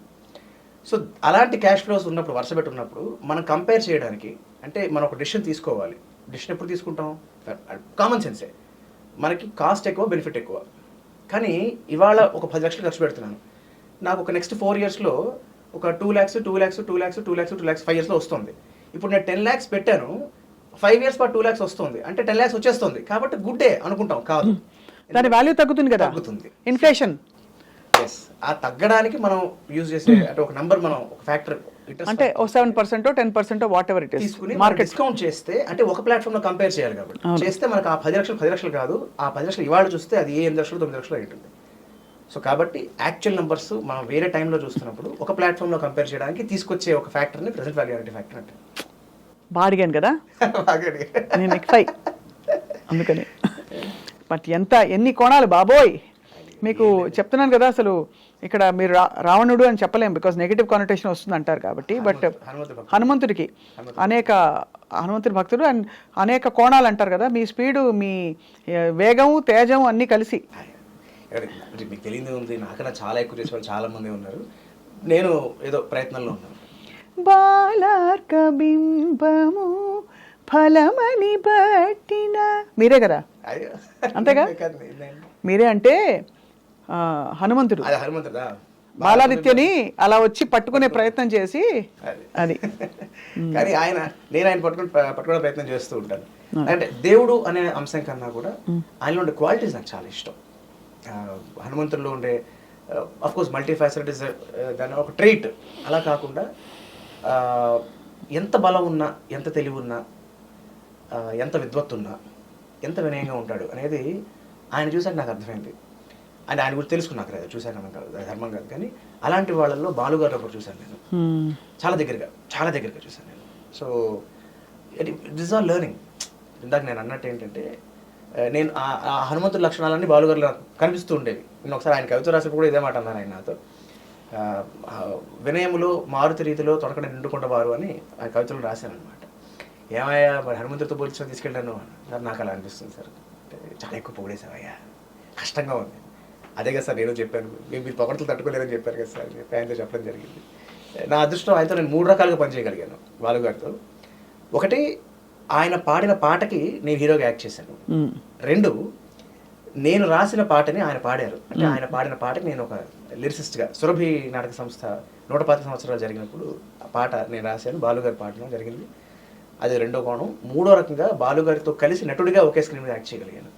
సో అలాంటి క్యాష్ ఫ్లోస్ ఉన్నప్పుడు, వరుస పెట్టి ఉన్నప్పుడు మనం కంపేర్ చేయడానికి అంటే మనం ఒక డెసిషన్ తీసుకోవాలి. డెసిషన్ ఎప్పుడు తీసుకుంటాం? కామన్ సెన్సే. మనకి కాస్ట్ ఎక్కువ, బెనిఫిట్ ఎక్కువ. కానీ ఇవాళ ఒక 10 లక్షలు ఖర్చు పెడుతున్నాను, నాకు ఒక నెక్స్ట్ 4 ఇయర్స్లో ఒక 2 lakhs 2 lakhs 2 lakhs 2 lakhs 2 lakhs 5 ఇయర్స్లో వస్తుంది. ఇప్పుడు నేను 10 lakhs పెట్టాను, 5 years పాటు 2 lakhs వస్తుంది, అంటే 10 lakhs వచ్చేస్తుంది కాబట్టి గుడ్డే అనుకుంటాం. కాదు, దాని వాల్యూ తగ్గుతుంది కదా, తగ్గుతుంది. ఇన్ఫ్లేషన్. ఎస్. ఆ తగ్గడానికి మనం యూజ్ చేసే అంటే ఒక నంబర్, మనం ఒక ఫ్యాక్టర్ అంటే 7% 10% వాట్ ఎవర్ ఇట్ ఇస్ తీసుకుని మార్కెట్ డిస్కౌంట్ చేస్తే, అంటే ఒక ప్లాట్ఫామ్ లో కంపేర్ చేయాలి కాబట్టి చేస్తే మనకు ఆ 10 లక్షలు కాదు, ఆ 10 లక్షలు ఇవాళ చూస్తే అది 8 లక్షలు 9 లక్షలు ఉంటుంది. సో కాబట్టి యాక్చువల్ నెంబర్స్ మనం వేరే టైంలో చూస్తున్నప్పుడు ఒక ప్లాట్ఫామ్లో కంపేర్ చేయడానికి తీసుకొచ్చే ఒక ఫ్యాక్టర్ని ప్రెసెంట్ వాల్యూ ఫ్యాక్టర్ అంటే. బాగా అడిగాను కదా నేను, అందుకని. బట్ ఎన్ని కోణాలు బాబోయ్ మీకు చెప్తున్నాను కదా. అసలు ఇక్కడ మీరు రావణుడు అని చెప్పలేము, బికాస్ నెగిటివ్ కానోటేషన్ వస్తుంది అంటారు కాబట్టి. బట్ హనుమంతుడి భక్తుడు అండ్ అనేక కోణాలు అంటారు కదా. మీ స్పీడు, మీ వేగం, తేజం అన్నీ కలిసి. మీకు తెలియదు ఉంది, నాకన్నా చాలా ఎక్కువ చేసేవాళ్ళు చాలా మంది ఉన్నారు. నేను ఏదో ప్రయత్నంలో ఉన్నాను. బాలార్క బింబము ఫలమని బట్టిన మీరే కదా, అంతేగా? మీరే అంటే హనుమంతుడు. బాలాదిత్యని అలా వచ్చి పట్టుకునే ప్రయత్నం చేసి అది. కానీ నేను ఆయన పట్టుకునే ప్రయత్నం చేస్తూ ఉంటాను. అంటే దేవుడు అనే అంశం కన్నా కూడా ఆయనలో ఉండే క్వాలిటీస్ నాకు చాలా ఇష్టం. హనుమంతుడిలో ఉండే of course multi faceted is దాని ఒక ట్రైట్. అలా కాకుండా ఎంత బలం ఉన్నా, ఎంత తెలివి ఉన్నా, ఎంత విద్వత్తు ఉన్నా, ఎంత వినయంగా ఉంటాడు అనేది ఆయన చూసాక నాకు అర్థమైంది. అండ్ ఆయన గురించి తెలుసుకున్నాక లేదు, చూశాను ధర్మం కాదు, కానీ అలాంటి వాళ్ళల్లో బాలుగారు ఒకరు చూశాను నేను, చాలా దగ్గరగా చూశాను నేను. So this are learning. ఇందాక నేను అన్నట్టు ఏంటంటే నేను ఆ హనుమంతుడి లక్షణాలన్నీ బాలుగారులో కనిపిస్తూ ఉండేవి. నేను ఒకసారి ఆయన కవిత రాసినప్పుడు కూడా ఇదే మాట అన్నాను ఆయన నాతో, వినయములో మారుతి రీతిలో తొడకడ నిండుకుంట వారు అని ఆ కవితలు రాశాను అనమాట. ఏమయ్యా మరి హనుమంతుడితో పోల్చి తీసుకెళ్ళాను సార్, నాకు అలా అనిపిస్తుంది సార్, చాలా ఎక్కువ పొగిడేసావయ్యా, కష్టంగా ఉంది. అదే కదా సార్ నేను చెప్పాను, మీరు పొగడతలు తట్టుకోలేదని చెప్పారు కదా సార్, ఆయనతో చెప్పడం జరిగింది. నా అదృష్టం ఆయనతో నేను 3 రకాలుగా పనిచేయగలిగాను బాలుగారితో. ఒకటి, ఆయన పాడిన పాటకి నేను హీరోగా యాక్ట్ చేశాను. 2, నేను రాసిన పాటని ఆయన పాడారు. అంటే ఆయన పాడిన పాటకి నేను ఒక లిరిసిస్ట్గా సురభి నాటక సంస్థ 125 సంవత్సరాలు జరిగినప్పుడు ఆ పాట నేను రాశాను, బాలుగారి పాడడం జరిగింది. అది 2వ కోణం. 3వ రకంగా బాలుగారితో కలిసి నటుడిగా ఒకే స్క్రీన్ మీద యాక్ట్ చేయగలిగాను.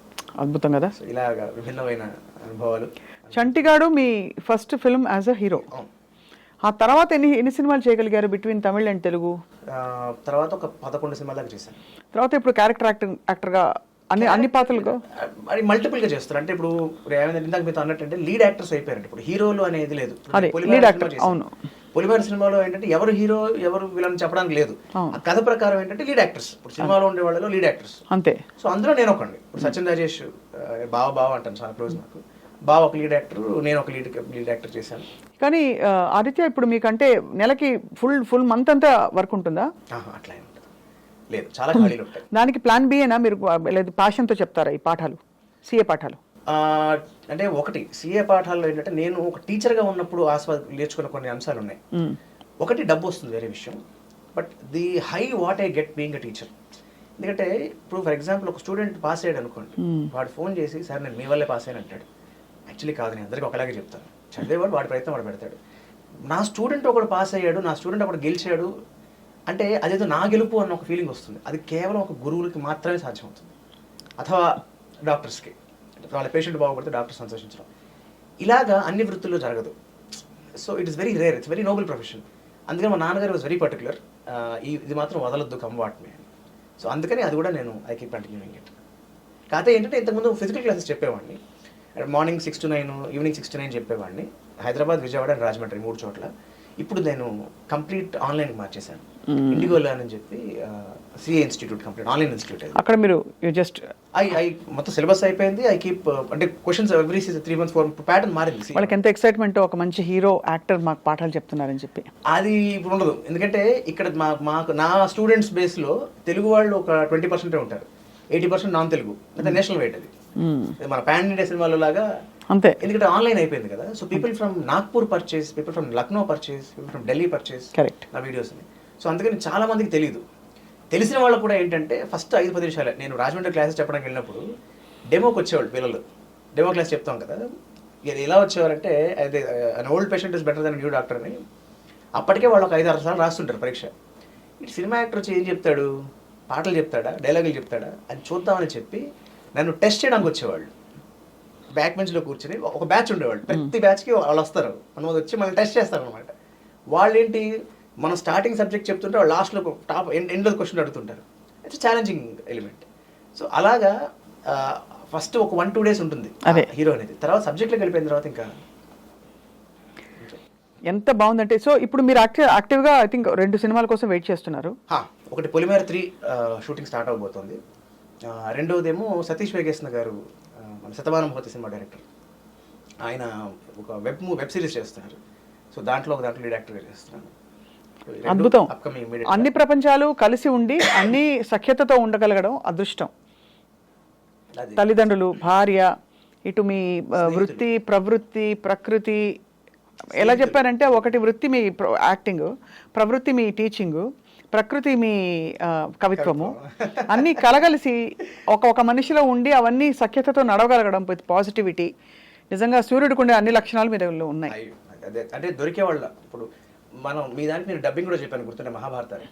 అద్భుతం కదా. ఇలాగా విభిన్నమైన అనుభవాలు. చంటిగాడు మీ first film as a hero. ఆ తర్వాత ఎన్ని సినిమాలు చేయగలిగారు బిట్వీన్ తమిళ్ అండ్ తెలుగు? తర్వాత ఒక 11 సినిమాల దాకా చేశాను. తర్వాత ఇప్పుడు క్యారెక్టర్ యాక్టర్గా అన్ని పాత్రలుగా అది మల్టిపుల్గా చేస్తారు. అంటే ఇప్పుడు ఇందాక మీతో అన్నట్టు లీడ్ యాక్టర్స్ అయిపోయారంటే ఇప్పుడు హీరోలు అనేది లేదు. అవును, పొలిమేర సినిమాలో ఏంటంటే ఎవరు హీరో ఎవరు విలన్ చెప్పడానికి లేదు. ఆ కథ ప్రకారం ఏంటంటే లీడ్ యాక్టర్స్, ఇప్పుడు సినిమాలో ఉండే వాళ్ళలో లీడ్ యాక్టర్స్ అంతే. సో అందులో నేను ఒకండి. ఇప్పుడు సచిన్ రాజేష్ బావ అంటాను, చాలా క్లోజ్ నాకు. బావ ఒక లీడ్ యాక్టర్, నేను ఒక లీడ్ యాక్టర్ చేశాను. కానీ ఆదిత్య ఇప్పుడు మీకంటే నెలకి ఫుల్ మంత్ అంతా వర్క్ ఉంటుందా? అట్లా ఉంటుంది, లేదు, చాలా ఖాళీలు ఉంటాయి. దానికి ప్లాన్ బి అయినా మీరు, లేదు ప్యాషన్తో చెప్తారా ఈ పాఠాలు, సిఏ పాఠాలు? అంటే ఒకటి సిఏ పాఠాల్లో ఏంటంటే నేను ఒక టీచర్గా ఉన్నప్పుడు నేర్చుకున్న కొన్ని అంశాలు ఉన్నాయి. ఒకటి డబ్బు వస్తుంది, వేరే విషయం. But the high what I get being a teacher. ఎందుకంటే ఇప్పుడు ఫర్ ఎగ్జాంపుల్ ఒక స్టూడెంట్ పాస్ అయ్యాడు అనుకోండి, వాడు ఫోన్ చేసి సార్ నేను మీ వల్లే పాస్ అయ్యాను అంటాడు. యాక్చువల్లీ కాదు, నేను అందరికీ ఒకలాగే చెప్తాను, చదివేవాడు వాడి ప్రయత్నం వాడు పెడతాడు. నా స్టూడెంట్ ఒకడు పాస్ అయ్యాడు, నా స్టూడెంట్ ఒకడు గెలిచాడు అంటే అదేదో నా గెలుపు అన్న ఒక ఫీలింగ్ వస్తుంది. అది కేవలం ఒక గురువులకి మాత్రమే సాధ్యమవుతుంది, అథవా డాక్టర్స్కి. వాళ్ళ పేషెంట్ బాగుపడితే డాక్టర్ సంతోషించడం, ఇలాగా అన్ని వృత్తుల్లో జరగదు. So it is very rare, it's very Nobel profession. అందుకని మా నాన్నగారు వాజ్ వెరీ పర్టికులర్, ఇది మాత్రం వదలొద్దు, కమ్ వాట్ మీ. సో అందుకని అది కూడా నేను ఐ కీప్ కంటిన్యూయింగ్ ఇట్. కాకపోతే ఏంటంటే ఇంతకుముందు ఫిజికల్ క్లాసెస్ చెప్పేవాడిని, మార్నింగ్ 6 to 9, ఈవినింగ్ 6 to 9 చెప్పేవాడిని, హైదరాబాద్, విజయవాడ అండ్ రాజమండ్రి 3 చోట్ల. ఇప్పుడు నేను కంప్లీట్ ఆన్లైన్కి మార్చేశాను. ఇండిగో లర్న్ అని చెప్పి CA institute, complete online institute. అక్కడ మీరు జస్ట్ ఐ మొత్తం సిలబస్ అయిపోయింది. ఐ కీప్ అంటే క్వశ్చన్స్ ఎవ్రీ 3 months 4 ప్యాటర్న్ మారింది. వాళ్ళకి ఎంత ఎక్సైట్మెంట్, ఒక మంచి హీరో యాక్టర్ మాకు పాఠాలు చెప్తున్నారని చెప్పి. అది ఇప్పుడు ఉండదు, ఎందుకంటే ఇక్కడ మాకు నా స్టూడెంట్స్ బేస్లో తెలుగు వాళ్ళు ఒక 20% ఉంటారు, 80% నాన్ తెలుగు, అంటే నేషనల్ వెయిట్. అది మన పాన్ ఇండియా సినిమాలో లాగా అంతే, ఎందుకంటే ఆన్లైన్ అయిపోయింది కదా. So people from Nagpur purchase, people from Lucknow purchase, people from Delhi purchase నా వీడియోస్ని. సో అందుకని చాలా మందికి తెలియదు. తెలిసిన వాళ్ళకు కూడా ఏంటంటే ఫస్ట్ 5-10 నిమిషాలే. నేను రాజమండ్రి క్లాసెస్ చెప్పడానికి వెళ్ళినప్పుడు డెమోకి వచ్చేవాళ్ళు పిల్లలు, డెమో క్లాస్ చెప్తాం కదా, ఎలా వచ్చేవారంటే అదే an old patient is better than new doctor అని. అప్పటికే వాళ్ళు ఒక 5-6 సార్లు రాస్తుంటారు పరీక్ష. ఇటు సినిమా యాక్టర్ వచ్చి ఏం చెప్తాడు, పాటలు చెప్తాడా, డైలాగులు చెప్తాడా అని చూద్దామని చెప్పి నన్ను టెస్ట్ చేయడానికి వచ్చేవాళ్ళు. బ్యాక్ బెంచ్లో కూర్చొని ఒక బ్యాచ్ ఉండేవాళ్ళు, ప్రతి బ్యాచ్కి వాళ్ళు వస్తారు, మనం వచ్చి మనం టెస్ట్ చేస్తారు అనమాట. వాళ్ళు ఏంటి, మనం స్టార్టింగ్ సబ్జెక్ట్ చెప్తుంటే వాళ్ళు లాస్ట్లో టాప్ ఎండ్లో క్వశ్చన్ అడుగుతుంటారు. It's challenging element. సో అలాగా ఫస్ట్ ఒక 1-2 days ఉంటుంది హీరో అనేది, తర్వాత సబ్జెక్ట్లోకి వెళ్ళిపోయిన తర్వాత ఇంకా ఎంత బాగుందంటే. సో ఇప్పుడు మీరు యాక్టివ్గా ఐ థింక్ 2 సినిమాల కోసం వెయిట్ చేస్తున్నారు. ఒకటి పొలిమేర 3 షూటింగ్ స్టార్ట్ అవబోతోంది. రెండవదేమో సతీష్ వేగేశ్న గారు, మన శతమానం భవతి సినిమా డైరెక్టర్, ఆయన ఒక వెబ్ సిరీస్ చేస్తున్నారు. సో దాంట్లో లీడ్ యాక్టర్గా చేస్తున్నాను. అద్భుతం. అన్ని ప్రపంచాలు కలిసి ఉండి అన్ని సఖ్యతతో ఉండగలగడం అదృష్టం. తల్లిదండ్రులు, భార్య, ఇటు మీ వృత్తి, ప్రవృత్తి, ప్రకృతి, ఎలా చెప్పారంటే ఒకటి వృత్తి మీ యాక్టింగ్, ప్రవృత్తి మీ టీచింగ్, ప్రకృతి మీ కవిత్వము, అన్నీ కలగలిసి ఒక మనిషిలో ఉండి అవన్నీ సఖ్యతతో నడవగలగడం విత్ పాజిటివిటీ. నిజంగా సూర్యుడికి ఉండే అన్ని లక్షణాలు మీరు ఉన్నాయి. అదే అంటే దొరికేవాళ్ళ. ఇప్పుడు మనం మీ దానికి నేను డబ్బింగ్ కూడా చెప్పాను, గుర్తుండే మహాభారతాన్ని.